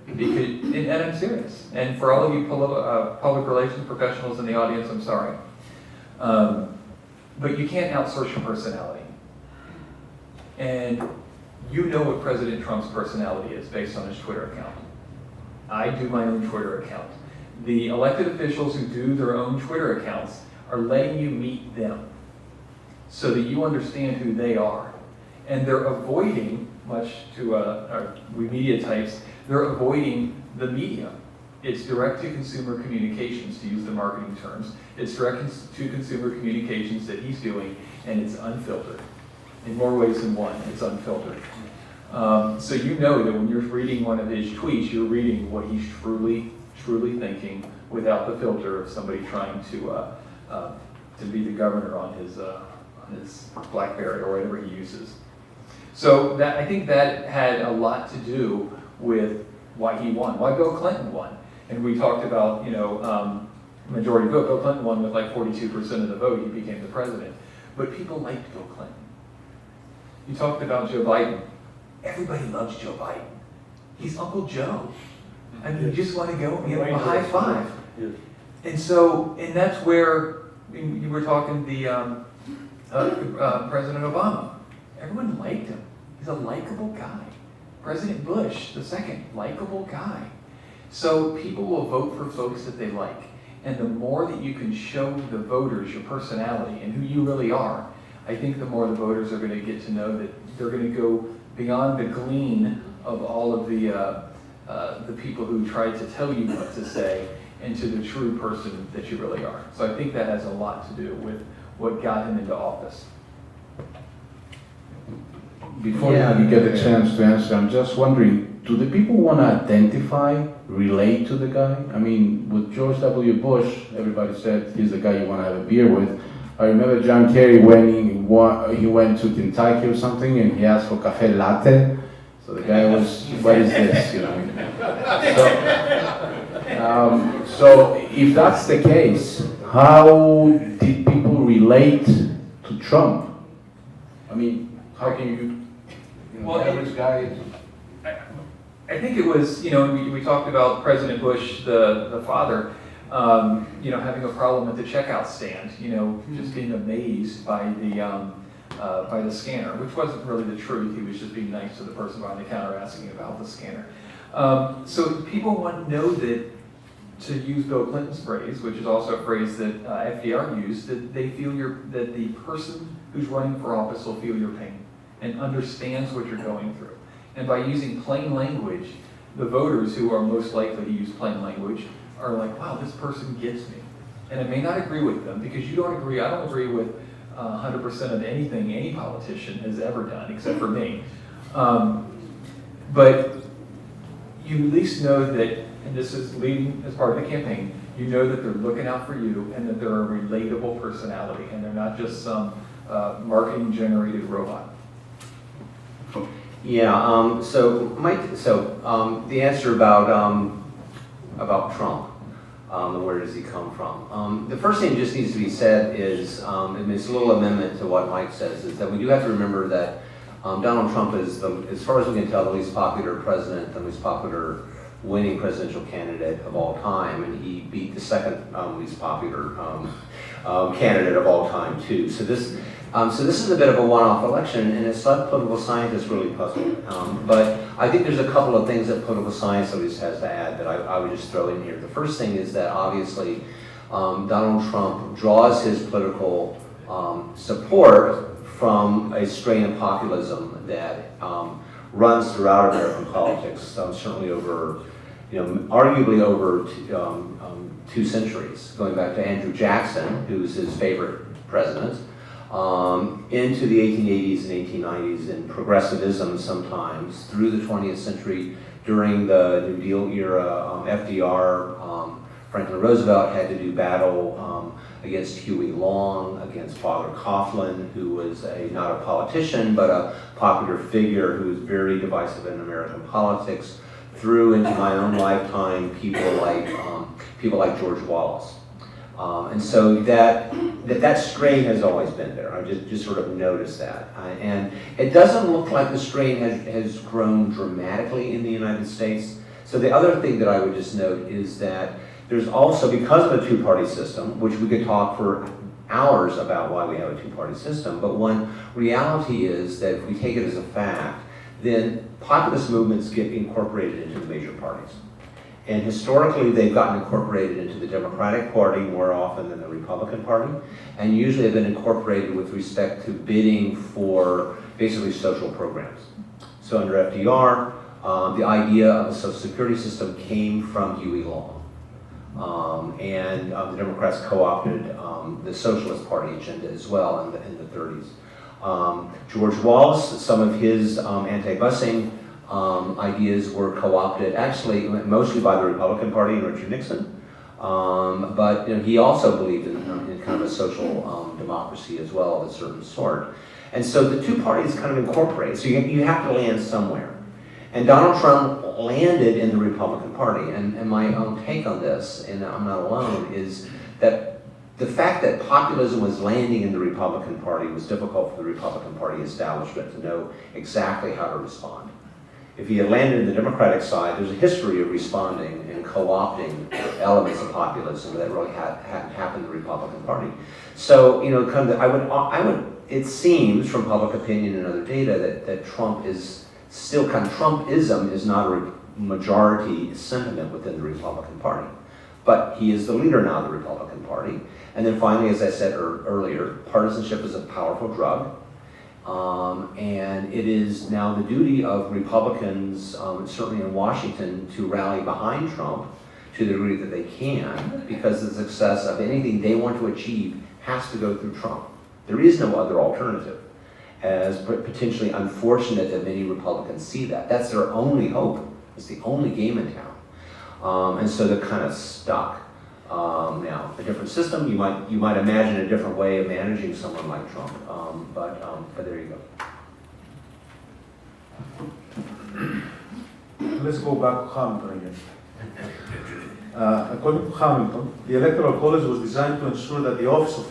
Because, and I'm serious. And for all of you public relations professionals in the audience, I'm sorry. But you can't outsource your personality. And you know what President Trump's personality is based on his Twitter account. I do my own Twitter account. The elected officials who do their own Twitter accounts are letting you meet them so that you understand who they are. And they're avoiding, much to we media types, they're avoiding the media. It's direct-to-consumer communications, to use the marketing terms. It's direct-to-consumer communications that he's doing, and it's unfiltered. In more ways than one, it's unfiltered. So you know that when you're reading one of his tweets, you're reading what he's truly thinking without the filter of somebody trying to be the governor on his BlackBerry or whatever he uses. So that, I think that had a lot to do with why he won, why Bill Clinton won. And we talked about, you know, majority vote. Bill Clinton won with like 42% of the vote. He became the president. But people liked Bill Clinton. You talked about Joe Biden. Everybody loves Joe Biden. He's Uncle Joe. I mean, you just want to go and give him a high five. And so, and that's where you were talking the President Obama. Everyone liked him. He's a likable guy. President Bush, the second, likable guy. So people will vote for folks that they like. And the more that you can show the voters your personality and who you really are, I think the more the voters are going to get to know that they're going to go beyond the glean of all of the people who try to tell you what to say into the true person that you really are. So I think that has a lot to do with what got him into office. Before you get a chance to answer, I'm just wondering, do the people want to identify, relate to the guy? I mean, with George W. Bush, everybody said he's the guy you want to have a beer with. I remember John Kerry when he went to Kentucky or something and he asked for cafe latte. So the guy was, what is this, you know? So if that's the case, how did people relate to Trump? I mean, how can you Well, average guy? I think it was, you know, we talked about President Bush, the father, you know, having a problem at the checkout stand, you know, just being amazed by the scanner, which wasn't really the truth. He was just being nice to the person behind the counter asking about the scanner. So people want to know that, to use Bill Clinton's phrase, which is also a phrase that FDR used, that they feel that the person who's running for office will feel your pain and understands what you're going through. And by using plain language, the voters who are most likely to use plain language are like, wow, this person gets me. And I may not agree with them because you don't agree, I don't agree with 100% of anything any politician has ever done, except for me. But you at least know that, and this is leading as part of the campaign, you know that they're looking out for you and that they're a relatable personality and they're not just some marketing generated robot. Yeah, so Mike, the answer about Trump, and where does he come from? The first thing that just needs to be said is, and it's a little amendment to what Mike says, is that we do have to remember that Donald Trump is, as far as we can tell, the least popular president, the least popular winning presidential candidate of all time, and he beat the second least popular candidate of all time too. So this is a bit of a one-off election, and it's left political scientists really puzzled. But I think there's a couple of things that political science always has to add that I would just throw in here. The first thing is that obviously Donald Trump draws his political support from a strain of populism that runs throughout American politics, certainly over, arguably over 2 centuries, going back to Andrew Jackson, who's his favorite president, into the 1880s and 1890s, and progressivism sometimes through the 20th century during the New Deal era. FDR, Franklin Roosevelt had to do battle against Huey Long, against Father Coughlin, who was not a politician, but a popular figure who was very divisive in American politics, through into my own lifetime people like George Wallace. And so that strain has always been there. I just sort of noticed that. And it doesn't look like the strain has grown dramatically in the United States. So the other thing that I would just note is that there's also, because of a two-party system, which we could talk for hours about why we have a two-party system, but one reality is that if we take it as a fact, then populist movements get incorporated into the major parties. And historically, they've gotten incorporated into the Democratic Party more often than the Republican Party, and usually have been incorporated with respect to bidding for basically social programs. So under FDR, the idea of a Social Security system came from Huey Long. And the Democrats co-opted the Socialist Party agenda as well in the 30s. George Wallace, some of his anti-busing ideas were co-opted, actually mostly by the Republican Party and Richard Nixon, but he also believed in kind of a social democracy as well of a certain sort. And so the two parties kind of incorporate, so you have to land somewhere. And Donald Trump landed in the Republican Party, and my own take on this, and I'm not alone, is that the fact that populism was landing in the Republican Party was difficult for the Republican Party establishment to know exactly how to respond. If he had landed in the Democratic side, there's a history of responding and co-opting elements of populism that really hadn't happened in the Republican Party. So, it seems from public opinion and other data that Trump is still Trumpism is not a majority sentiment within the Republican Party. But he is the leader now of the Republican Party. And then finally, as I said earlier, partisanship is a powerful drug. And it is now the duty of Republicans, certainly in Washington, to rally behind Trump to the degree that they can, because the success of anything they want to achieve has to go through Trump. There is no other alternative. As potentially unfortunate that many Republicans see that. That's their only hope. It's the only game in town. And so they're kind of stuck. Now, a different system, you might imagine a different way of managing someone like Trump, but there you go. Let's go back to Hamilton again. According to Hamilton, the Electoral College was designed to ensure that the office of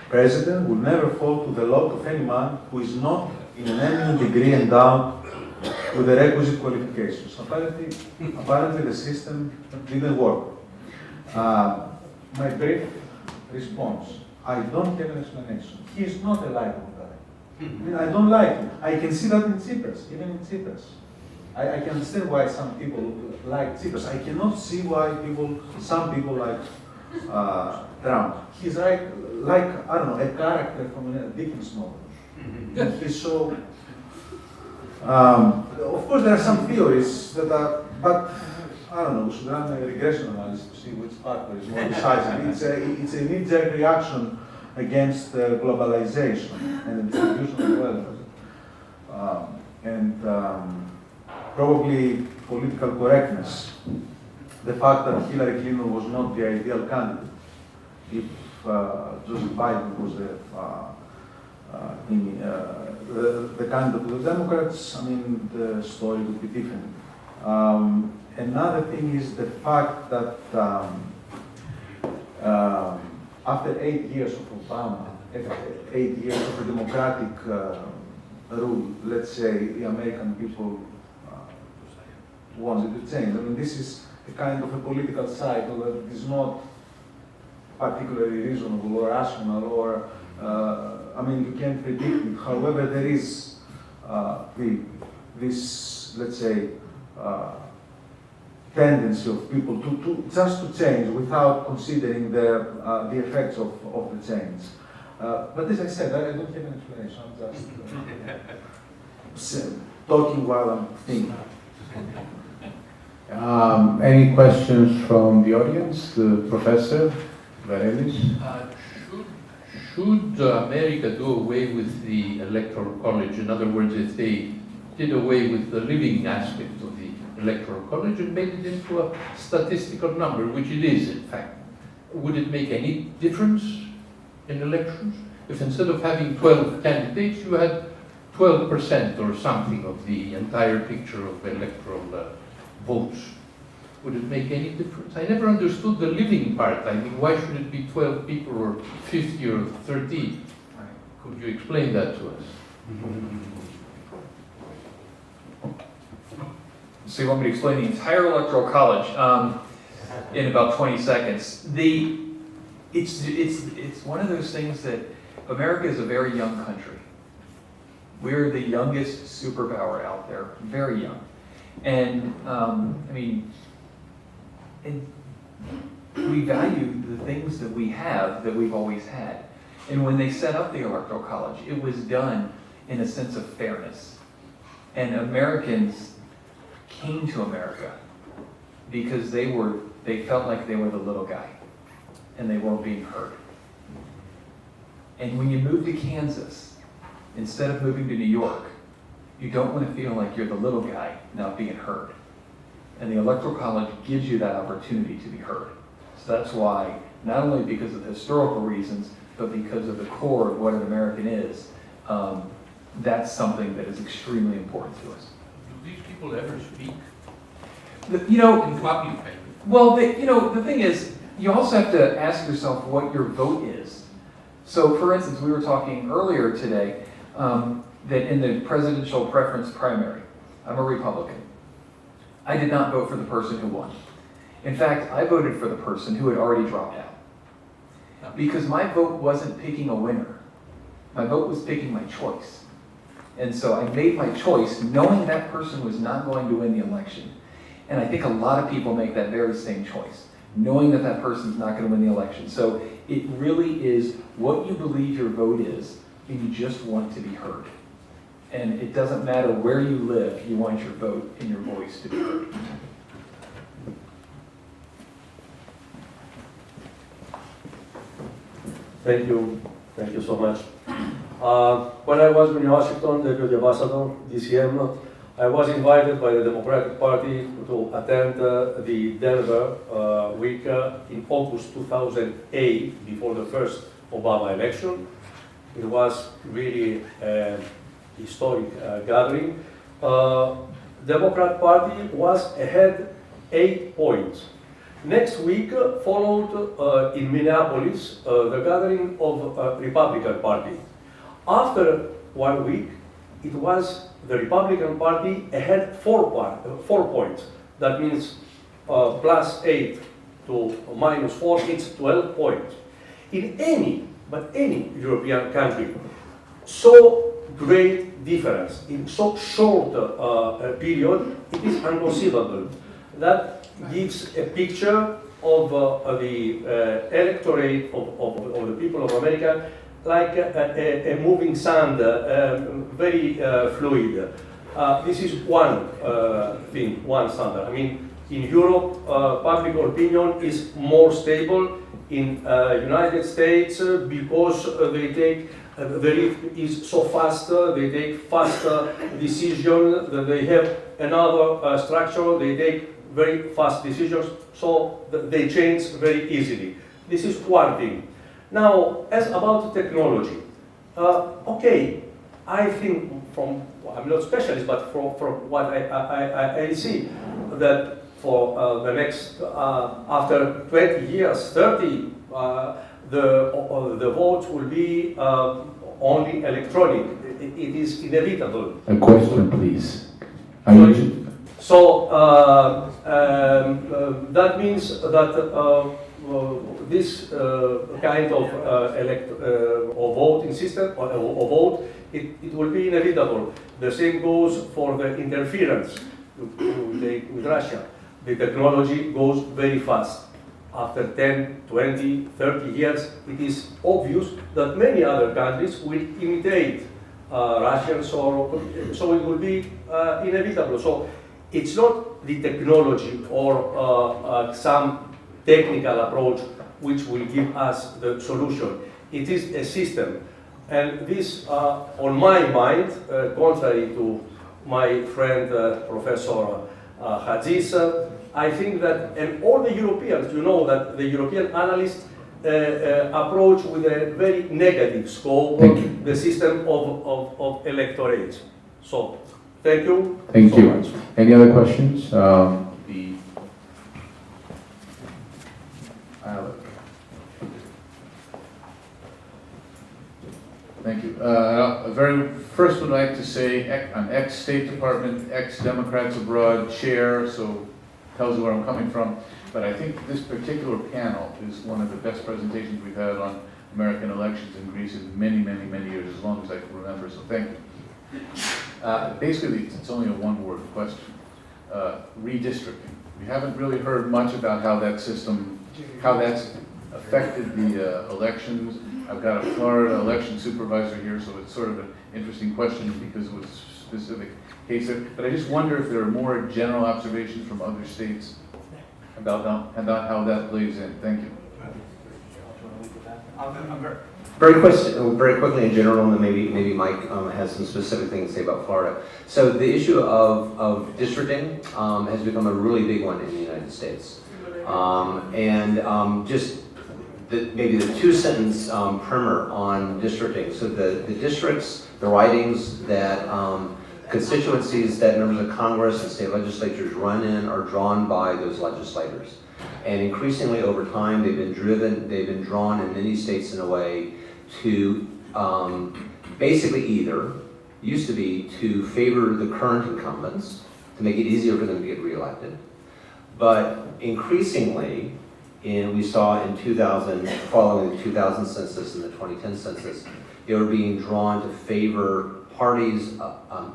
president will never fall to the lot of any man who is not in an eminent degree endowed with the requisite qualifications. Apparently the system didn't work. My brief response, I don't have an explanation. He is not a likable guy. I don't like him. I can see that in Tsipras, even in Tsipras. I can understand why some people like Tsipras. I cannot see why some people like Trump. He's like, I don't know, a character from a Dickens novel. He's so... of course, there are some theories that are, but I don't know, we should run a regression analysis to see which factor is more decisive. It's a knee-jerk reaction against globalization and the distribution of wealth. And probably political correctness. The fact that Hillary Clinton was not the ideal candidate. If Joseph Biden was the candidate of the Democrats, I mean, the story would be different. Another thing is the fact that after 8 years of Obama, 8 years of a democratic rule, let's say the American people wanted to change. I mean, this is a kind of a political cycle that is not particularly reasonable or rational, or I mean, you can't predict it. However, there is this, let's say, tendency of people to just to change without considering the effects of the change. But as I said, I don't have an explanation. I'm just talking while I'm thinking. Any questions from the audience? The professor, Ellis? should America do away with the Electoral College? In other words, if they did away with the living aspect of the Electoral College and made it into a statistical number, which it is, in fact, would it make any difference in elections? If instead of having 12 candidates, you had 12% or something of the entire picture of electoral votes, would it make any difference? I never understood the living part. I mean, why should it be 12 people or 50 or 30? Could you explain that to us? So you want me to explain the entire Electoral College in about 20 seconds. It's one of those things that America is a very young country. We're the youngest superpower out there, very young. And and we value the things that we have that we've always had. And when they set up the Electoral College, it was done in a sense of fairness. And Americans came to America because they felt like they were the little guy and they weren't being heard. And when you move to Kansas, instead of moving to New York, you don't want to feel like you're the little guy not being heard. And the Electoral College gives you that opportunity to be heard. So that's why, not only because of the historical reasons, but because of the core of what an American is, that's something that is extremely important to us. Do these people ever speak? You know, In public? well, the thing is, you also have to ask yourself what your vote is. So, for instance, we were talking earlier today that in the presidential preference primary, I'm a Republican. I did not vote for the person who won. In fact, I voted for the person who had already dropped out. Because my vote wasn't picking a winner. My vote was picking my choice. And so I made my choice knowing that person was not going to win the election. And I think a lot of people make that very same choice, knowing that that person's not going to win the election. So it really is what you believe your vote is, and you just want to be heard. And it doesn't matter where you live, you want your vote and your voice to be heard. Thank you so much. When I was in Washington, Deputy Ambassador, DCM, I was invited by the Democratic Party to attend the Denver week in August 2008, before the first Obama election. It was really a historic gathering. Democrat Party was ahead 8 points. Next week followed in Minneapolis the gathering of Republican Party. After 1 week, it was the Republican Party ahead 4 points. That means +8 to -4, it's 12 points. In any European country, so great difference in so short period, it is inconceivable. That gives a picture of the electorate of the people of America like a moving sand, very fluid. This is one thing, one standard. I mean, in Europe, public opinion is more stable. In United States, because they take the lift is so fast, they take faster decisions. They have another structure. They take very fast decisions, so they change very easily. This is one thing. Now, as about technology, okay, I think I'm not specialist, but from what I see, that for the next, after 20 years, 30, the votes will be only electronic. It is inevitable. A question, please. So that means that this kind of voting system or vote, it will be inevitable. The same goes for the interference with Russia. The technology goes very fast. After 10, 20, 30 years, it is obvious that many other countries will imitate Russians, so it will be inevitable. So it's not the technology or some technical approach which will give us the solution. it is a system. And this, on my mind, contrary to my friend Professor Hatzis, I think that, and all the Europeans, you know that the European analysts approach with a very negative scope the system of electorate. So, thank you. Thank so you. much. Any other questions? Thank you. First would like to say I'm ex-State Department, ex-Democrats abroad chair, so tells you where I'm coming from. But I think this particular panel is one of the best presentations we've had on American elections in Greece in many, many, many years, as long as I can remember, so thank you. Basically, it's only a one-word question. Redistricting. We haven't really heard much about how that system, how that's affected the elections. I've got a Florida election supervisor here, so it's sort of an interesting question because it was a specific case there. But I just wonder if there are more general observations from other states about how that plays in. Thank you. Very quickly in general, and then maybe Mike has some specific things to say about Florida. So the issue of districting has become a really big one in the United States. Maybe the two-sentence primer on districting. So the districts, the ridings that constituencies that members of Congress and state legislatures run in are drawn by those legislators. And increasingly over time, they've been drawn in many states in a way to basically used to be to favor the current incumbents, to make it easier for them to get reelected. But increasingly, we saw in 2000, following the 2000 census and the 2010 census, they were being drawn to favor parties,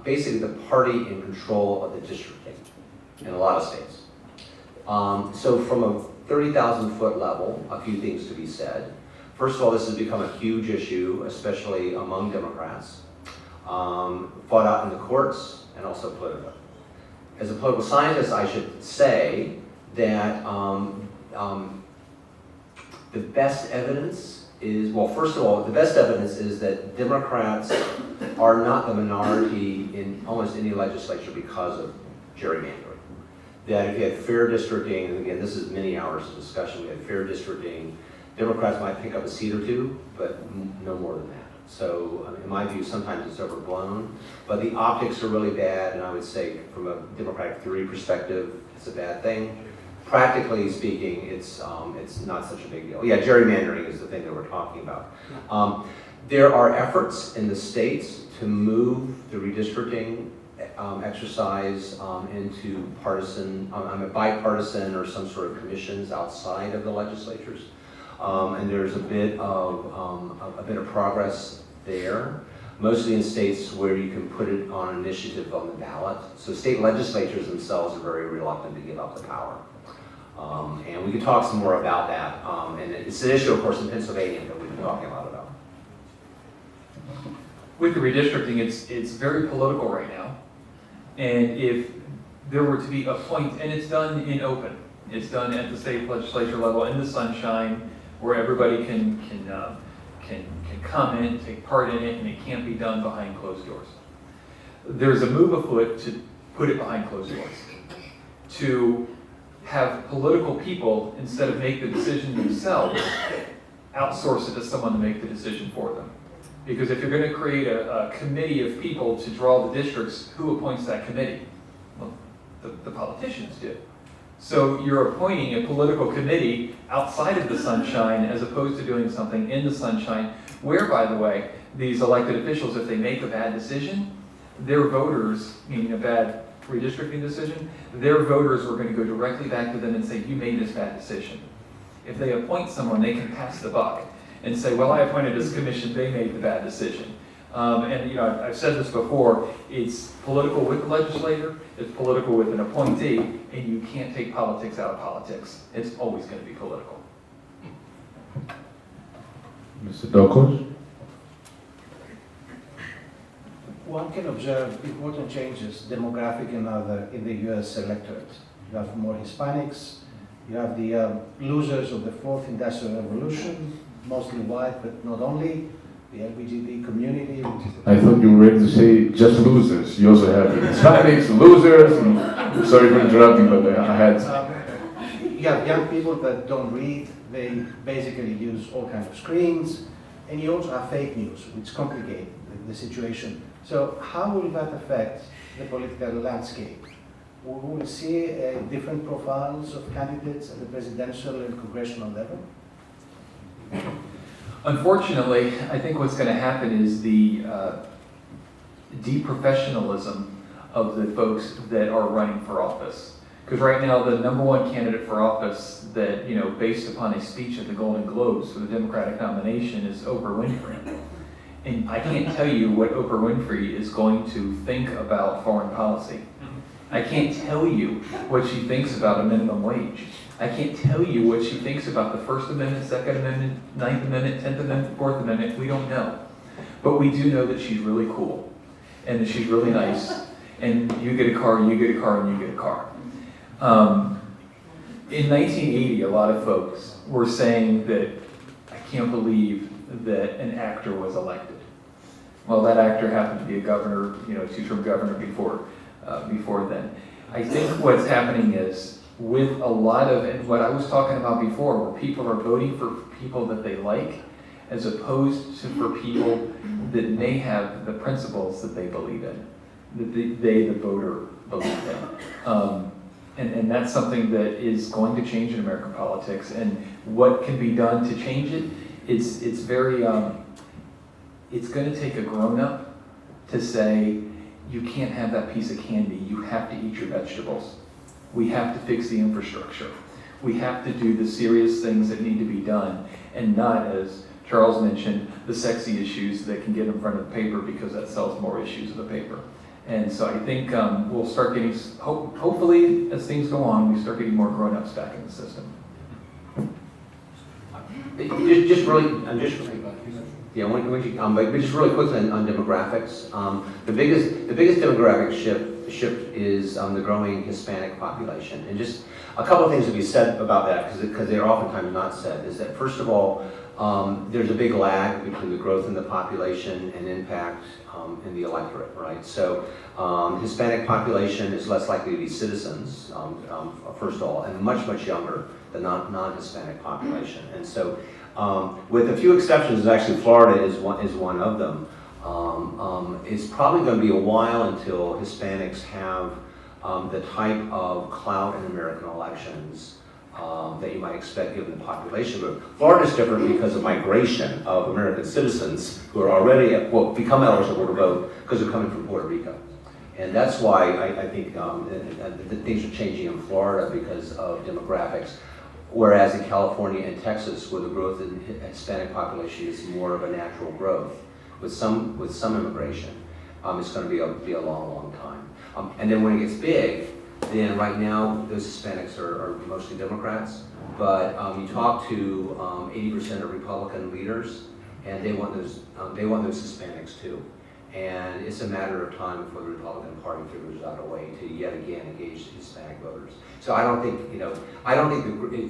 basically the party in control of the districting in a lot of states. So from a 30,000 foot level, a few things to be said. First of all, this has become a huge issue, especially among Democrats, fought out in the courts and also politically. As a political scientist, I should say that the best evidence is, well, first of all, the best evidence is that Democrats are not the minority in almost any legislature because of gerrymandering. That if you had fair districting, and again, this is many hours of discussion, we had fair districting, Democrats might pick up a seat or two, but no more than that. So in my view, sometimes it's overblown, but the optics are really bad, and I would say from a Democratic theory perspective, it's a bad thing. Practically speaking, it's not such a big deal. Yeah, gerrymandering is the thing that we're talking about. There are efforts in the states to move the redistricting exercise into bipartisan or some sort of commissions outside of the legislatures, and there's a bit of progress there. Mostly in states where you can put it on initiative on the ballot. So state legislatures themselves are very reluctant to give up the power. And we could talk some more about that. And it's an issue, of course, in Pennsylvania that we've been talking a lot about. With the redistricting, it's very political right now. And if there were to be a point, and it's done in open, it's done at the state legislature level in the sunshine, where everybody can come in, take part in it, and it can't be done behind closed doors. There's a move afoot to put it behind closed doors, to have political people, instead of make the decision themselves, outsource it to someone to make the decision for them. Because if you're going to create a committee of people to draw the districts, who appoints that committee? Well, the politicians do. So you're appointing a political committee outside of the sunshine as opposed to doing something in the sunshine, where, by the way, these elected officials, if they make a bad decision, their voters, meaning a bad redistricting decision, their voters are going to go directly back to them and say, you made this bad decision. If they appoint someone, they can pass the buck and say, well, I appointed this commission, they made the bad decision. And I've said this before, it's political with the legislator, it's political with an appointee, and you can't take politics out of politics. It's always going to be political. Mr. Dukakis? One can observe important changes, demographic and other, in the US electorate. You have more Hispanics, you have the losers of the fourth industrial revolution, mostly white, but not only, the LGBT community, which is... I thought you were ready to say just losers. You also have Hispanics, losers. And, sorry for interrupting, but I had... You have young people that don't read, they basically use all kinds of screens, and you also have fake news, which complicate the situation. So how will that affect the political landscape? We will see different profiles of candidates at the presidential and congressional level? Unfortunately, I think what's going to happen is the deprofessionalism of the folks that are running for office. Because right now, the number one candidate for office that, based upon a speech at the Golden Globes for the Democratic nomination is Oprah Winfrey. And I can't tell you what Oprah Winfrey is going to think about foreign policy. I can't tell you what she thinks about a minimum wage. I can't tell you what she thinks about the First Amendment, Second Amendment, Ninth Amendment, 10th Amendment, Fourth Amendment. We don't know. But we do know that she's really cool and that she's really nice. And you get a car, you get a car, and you get a car. In 1980, a lot of folks were saying that I can't believe that an actor was elected. Well, that actor happened to be a governor, two-term governor before then. I think what's happening is with a lot of, and what I was talking about before, where people are voting for people that they like, as opposed to for people that may have the principles that they believe in, that the voter, believe in. And that's something that is going to change in American politics. And what can be done to change it? It's very, it's going to take a grown-up to say, you can't have that piece of candy. You have to eat your vegetables. We have to fix the infrastructure. We have to do the serious things that need to be done, and not, as Charles mentioned, the sexy issues that can get in front of the paper because that sells more issues of the paper. And so I think we'll start getting, hopefully, as things go on, we start getting more grown-ups back in the system. Just really quickly on demographics. The biggest demographic shift is the growing Hispanic population. And just a couple of things to be said about that, because they're oftentimes not said, is that first of all, there's a big lag between the growth in the population and impact in the electorate, right? So Hispanic population is less likely to be citizens, first of all, and much younger than non-Hispanic population. And so with a few exceptions, actually Florida is one of them. It's probably going to be a while until Hispanics have the type of clout in American elections that you might expect given the population group. Florida is different because of migration of American citizens who are already, become eligible to vote because they're coming from Puerto Rico. And that's why I think that things are changing in Florida because of demographics. Whereas in California and Texas, where the growth in the Hispanic population is more of a natural growth, with some immigration, it's going to be a long time. And then when it gets big, then right now those Hispanics are mostly Democrats, but you talk to 80% of Republican leaders, and they want those Hispanics too. And it's a matter of time before the Republican Party figures out a way to yet again engage the Hispanic voters. So I don't think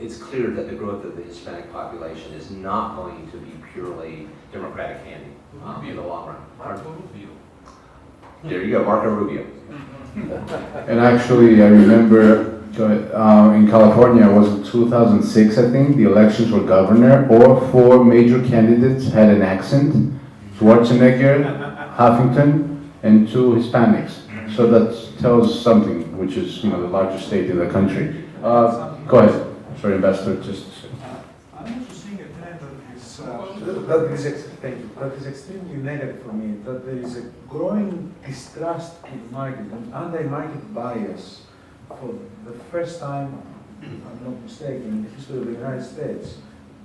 it's clear that the growth of the Hispanic population is not going to be purely Democratic candy in the long run. Marco Rubio. There you go, Marco Rubio. And actually, I remember in California, it was in 2006, I think, the elections for governor, all four major candidates had an accent: Schwarzenegger, Huffington, and two Hispanics. So that tells something, which is the largest state in the country. Go ahead, sorry, Ambassador. I'm also seeing a trend that is extremely negative for me. That there is a growing distrust in market and anti-market bias for the first time, if I'm not mistaken, in the history of the United States,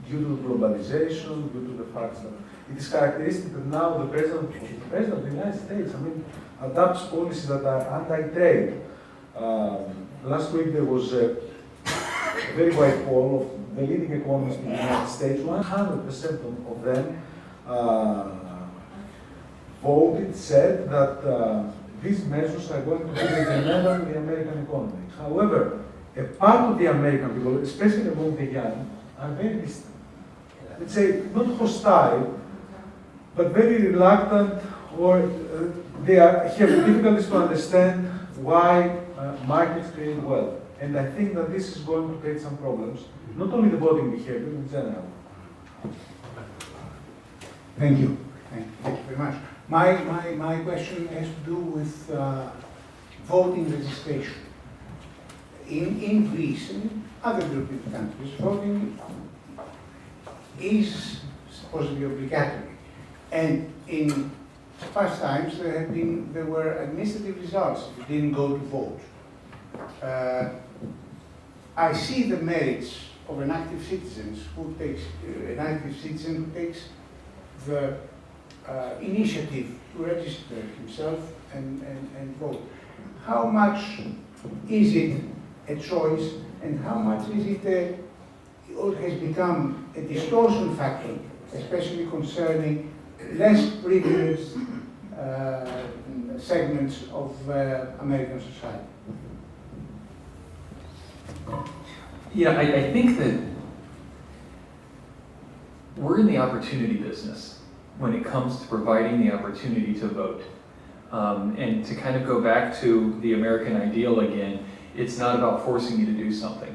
due to globalization, due to the fact that it is characteristic that now the President of the United States, adopts policies that are anti-trade. Last week there was a very wide poll of the leading economists in the United States. 100% of them said that these measures are going to be detrimental to the American economy. However, a part of the American people, especially among the young, are very distant. let's say, not hostile, but very reluctant, or they have difficulties to understand why markets create wealth. And I think that this is going to create some problems, not only the voting behavior in general. Thank you. Thank you very much. My question has to do with voting registration. In Greece and other European countries, voting is supposedly obligatory. And in past times, there were administrative results if you didn't go to vote. I see the merits of an active citizen who takes the initiative to register himself and vote. How much is it a choice, and how much is it or has become a distortion factor, especially concerning less privileged segments of American society? Yeah, I think that we're in the opportunity business when it comes to providing the opportunity to vote. And to kind of go back to the American ideal again, it's not about forcing you to do something.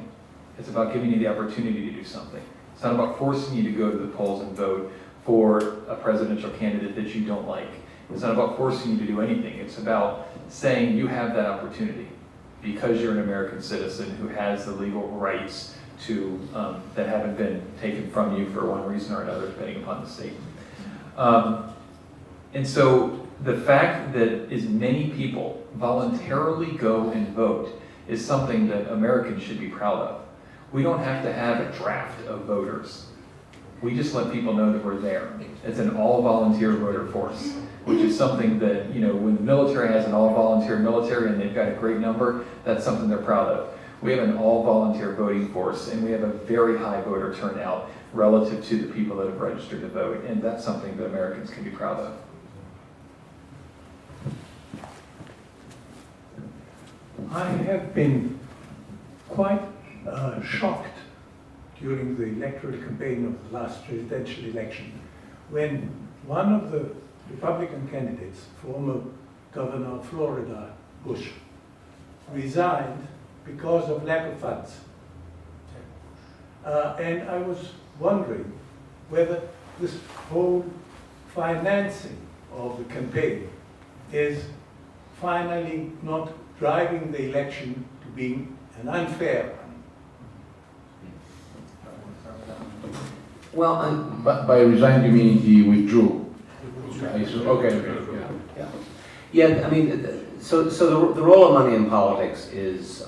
It's about giving you the opportunity to do something. It's not about forcing you to go to the polls and vote for a presidential candidate that you don't like. It's not about forcing you to do anything. It's about saying you have that opportunity because you're an American citizen who has the legal rights to that haven't been taken from you for one reason or another, depending upon the state. And so the fact that as many people voluntarily go and vote is something that Americans should be proud of. We don't have to have a draft of voters. We just let people know that we're there. It's an all-volunteer voter force, which is something that, you know, when the military has an all-volunteer military and they've got a great number, that's something they're proud of. We have an all-volunteer voting force, and we have a very high voter turnout relative to the people that have registered to vote, and that's something that Americans can be proud of. I have been quite shocked during the electoral campaign of the last presidential election when one of the Republican candidates, former Governor of Florida, Bush, resigned because of lack of funds. And I was wondering whether this whole financing of the campaign is finally not driving the election to being an unfair one. Well, By resigned, you mean he withdrew? Okay. yeah, I mean, so the role of money in politics is,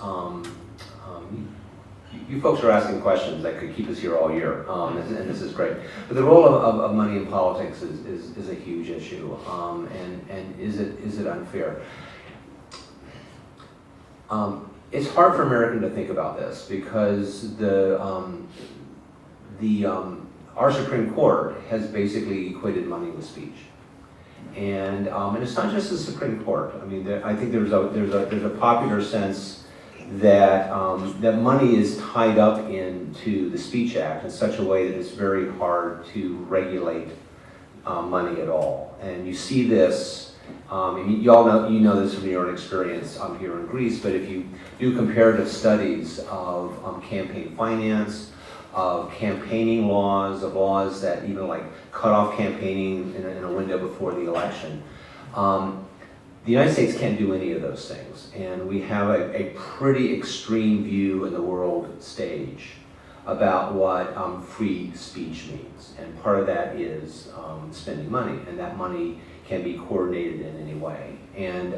you folks are asking questions that could keep us here all year, and this is great. But the role of money in politics is a huge issue, and is it unfair? It's hard for Americans to think about this because our Supreme Court has basically equated money with speech, and it's not just the Supreme Court. I mean, I think there's a popular sense that that money is tied up into the Speech Act in such a way that it's very hard to regulate money at all. And you see this. You know this from your own experience here in Greece. But if you do comparative studies of campaign finance, of campaigning laws, of laws that even like cut off campaigning in a window before the election. The United States can't do any of those things, and we have a pretty extreme view in the world stage about what free speech means, and part of that is spending money, and that money can be coordinated in any way. And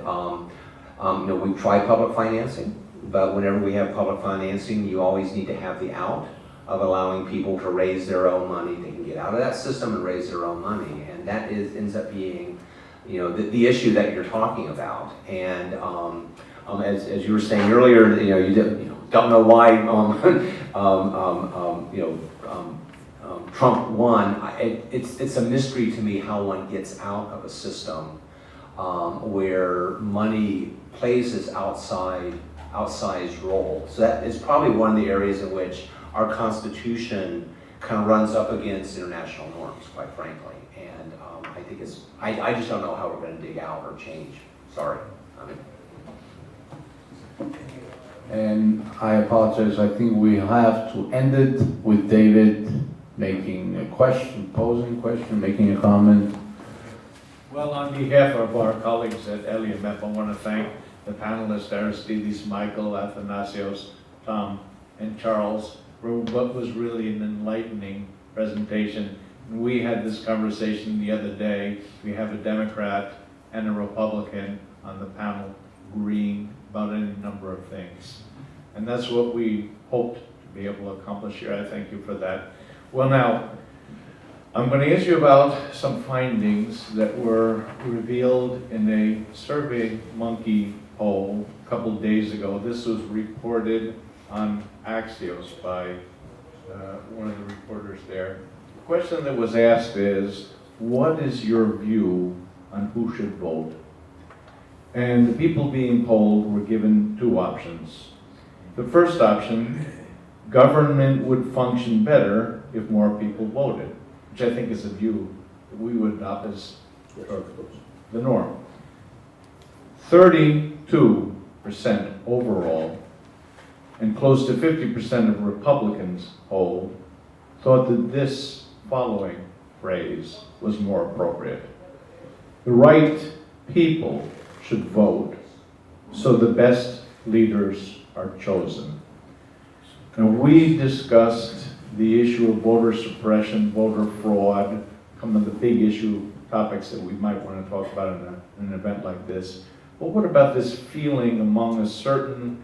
we've tried public financing, but whenever we have public financing, you always need to have the out of allowing people to raise their own money. They can get out of that system and raise their own money, and that ends up being the issue that you're talking about. And as you were saying earlier, you don't know why Trump won. It's a mystery to me how one gets out of a system where money plays this outsized role. So that is probably one of the areas in which our Constitution kind of runs up against international norms, quite frankly. And I think I just don't know how we're going to dig out or change. Sorry. And I apologize, I think we have to end it with David making a question, posing a question, making a comment. Well, on behalf of our colleagues at LEMF, I want to thank the panelists, Aristides, Michael, Athanasios, Tom, and Charles, for what was really an enlightening presentation. We had this conversation the other day. We have a Democrat and a Republican on the panel agreeing about any number of things. And that's what we hoped to be able to accomplish here. I thank you for that. Well, now, I'm going to ask you about some findings that were revealed in a Survey Monkey poll a couple days ago. This was reported on Axios by one of the reporters there. The question that was asked is, what is your view on who should vote? And the people being polled were given two options. The first option, government would function better if more people voted, which I think is a view that we would adopt as the norm. 32% overall, and close to 50% of Republicans polled, thought that this following phrase was more appropriate. The right people should vote, so the best leaders are chosen. And we discussed the issue of voter suppression, voter fraud, some of the big issue topics that we might want to talk about in an event like this. But what about this feeling among a certain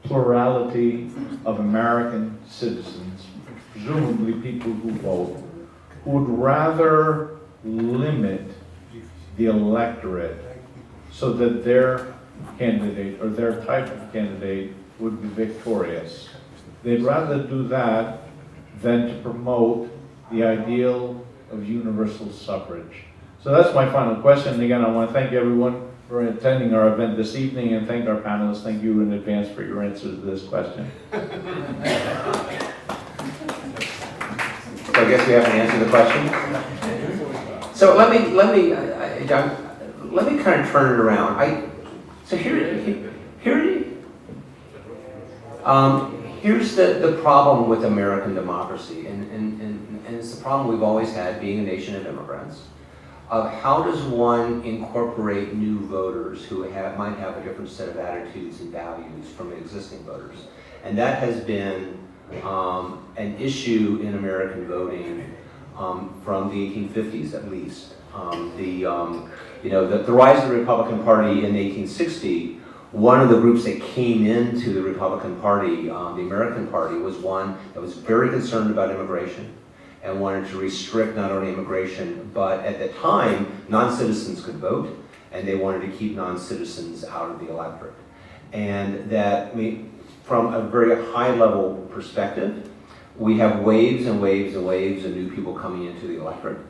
plurality of American citizens, presumably people who vote, who would rather limit the electorate so that their candidate or their type of candidate would be victorious? They'd rather do that than to promote the ideal of universal suffrage. So that's my final question. And again, I want to thank everyone for attending our event this evening and thank our panelists. Thank you in advance for your answers to this question. So I guess we have to answer the question. So let me kind of turn it around. Here's the problem with American democracy, and it's the problem we've always had, being a nation of immigrants, of how does one incorporate new voters who might have a different set of attitudes and values from existing voters. And that has been an issue in American voting from the 1850s at least. The rise of the Republican Party in 1860, one of the groups that came into the Republican Party, the American Party, was one that was very concerned about immigration and wanted to restrict not only immigration, but at the time, non-citizens could vote, and they wanted to keep non-citizens out of the electorate. And that, from a very high-level perspective, we have waves and waves and waves of new people coming into the electorate.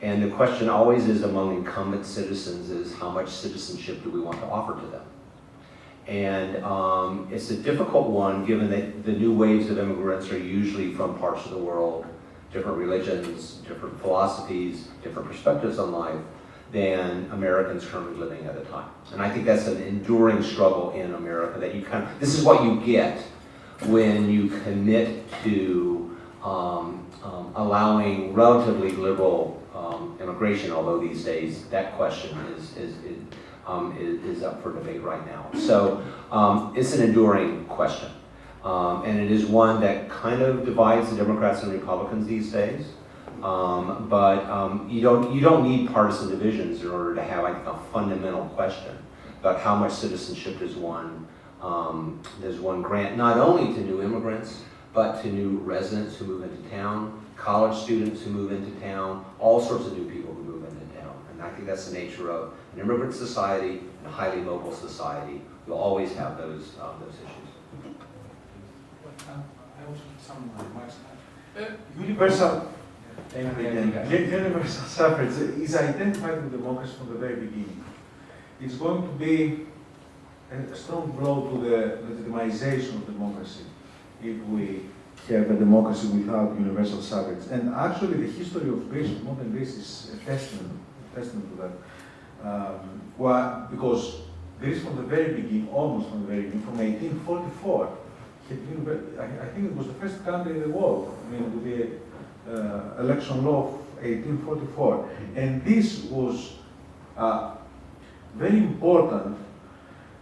And the question always is among incumbent citizens is how much citizenship do we want to offer to them? And it's a difficult one given that the new waves of immigrants are usually from parts of the world, different religions, different philosophies, different perspectives on life than Americans currently living at the time. And I think that's an enduring struggle in America that you this is what you get when you commit to allowing relatively liberal immigration, although these days that question is up for debate right now. So it's an enduring question. And it is one that kind of divides the Democrats and Republicans these days. But you don't need partisan divisions in order to have, I think, a fundamental question about how much citizenship does one grant not only to new immigrants, but to new residents who move into town, college students who move into town, all sorts of new people who move into town. And I think that's the nature of an immigrant society and a highly local society. You'll always have those issues. I also have some remarks. Universal suffrage is identified with democracy from the very beginning. It's going to be a strong blow to the legitimization of democracy if we have a democracy without universal suffrage. And actually, the history of Greece, modern Greece, is a testament to that. Why? Because Greece, from the very beginning, almost from the very beginning, from 1844, had been, I think it was the first country in the world, I mean, with the election law of 1844. And this was very important,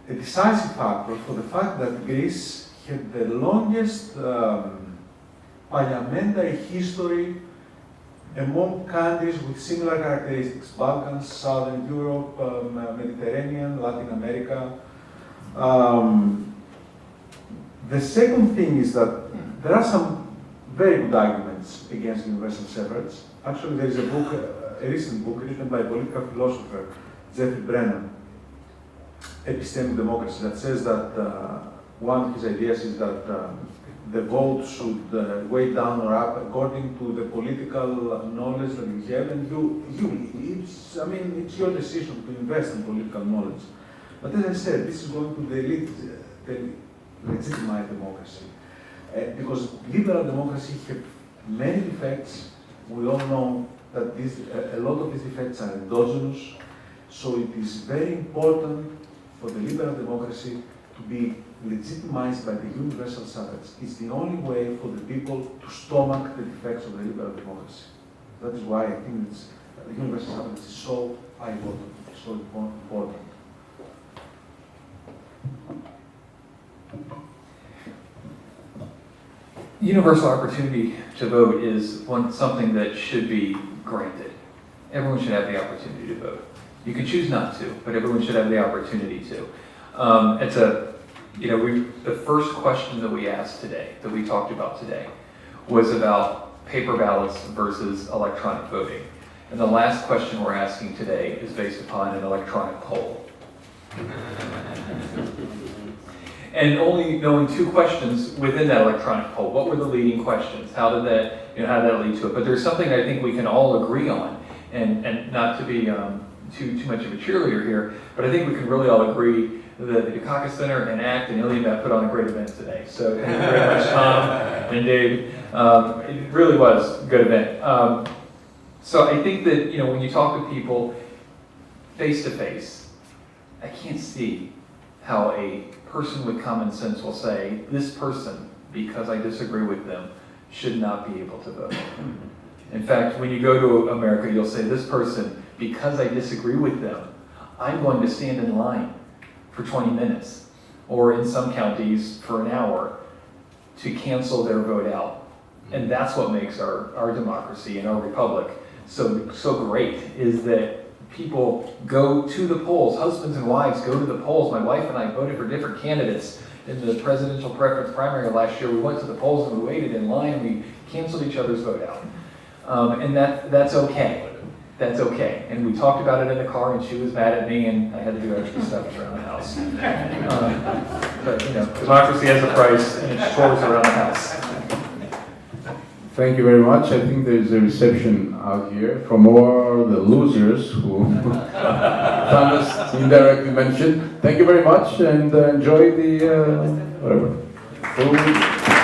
a decisive factor for the fact that Greece had the longest parliamentary history among countries with similar characteristics: Balkans, Southern Europe, Mediterranean, Latin America. The second thing is that there are some very good arguments against universal suffrage. Actually, there is a book, a recent book written by a political philosopher, Jeffrey Brennan, Epistemic Democracy, that says that one of his ideas is that the vote should weigh down or up according to the political knowledge that you have, and it's your decision to invest in political knowledge. But as I said, this is going to legitimize democracy. Because liberal democracy has many defects. We all know that a lot of these defects are endogenous. So it is very important for the liberal democracy to be legitimized by the universal suffrage. It's the only way for the people to stomach the defects of the liberal democracy. That is why I think the universal suffrage is so vital, so important. Universal opportunity to vote is something that should be granted. Everyone should have the opportunity to vote. You can choose not to, but everyone should have the opportunity to. The first question that we asked today, that we talked about today, was about paper ballots versus electronic voting. And the last question we're asking today is based upon an electronic poll. And only knowing two questions within that electronic poll. What were the leading questions? How did that lead to it? But there's something I think we can all agree on, and not to be too much of a cheerleader here, but I think we can really all agree that the Dukakis Center and ACT and Iliamet put on a great event today. So thank you very much, Tom and Dave. It really was a good event. So I think that when you talk to people face to face, I can't see how a person with common sense will say, this person, because I disagree with them, should not be able to vote. In fact, when you go to America, you'll say, this person, because I disagree with them, I'm going to stand in line for 20 minutes, or in some counties for an hour, to cancel their vote out. And that's what makes our democracy and our republic so great, is that people go to the polls, husbands and wives go to the polls. My wife and I voted for different candidates in the presidential preference primary last year. We went to the polls and we waited in line and we canceled each other's vote out. And that's okay. That's okay. And we talked about it in the car, and she was mad at me, and I had to do extra stuff around the house. But democracy has a price, and it's chores around the house. Thank you very much. I think there's a reception out here from all the losers who Thomas indirectly mentioned. Thank you very much, and enjoy the food.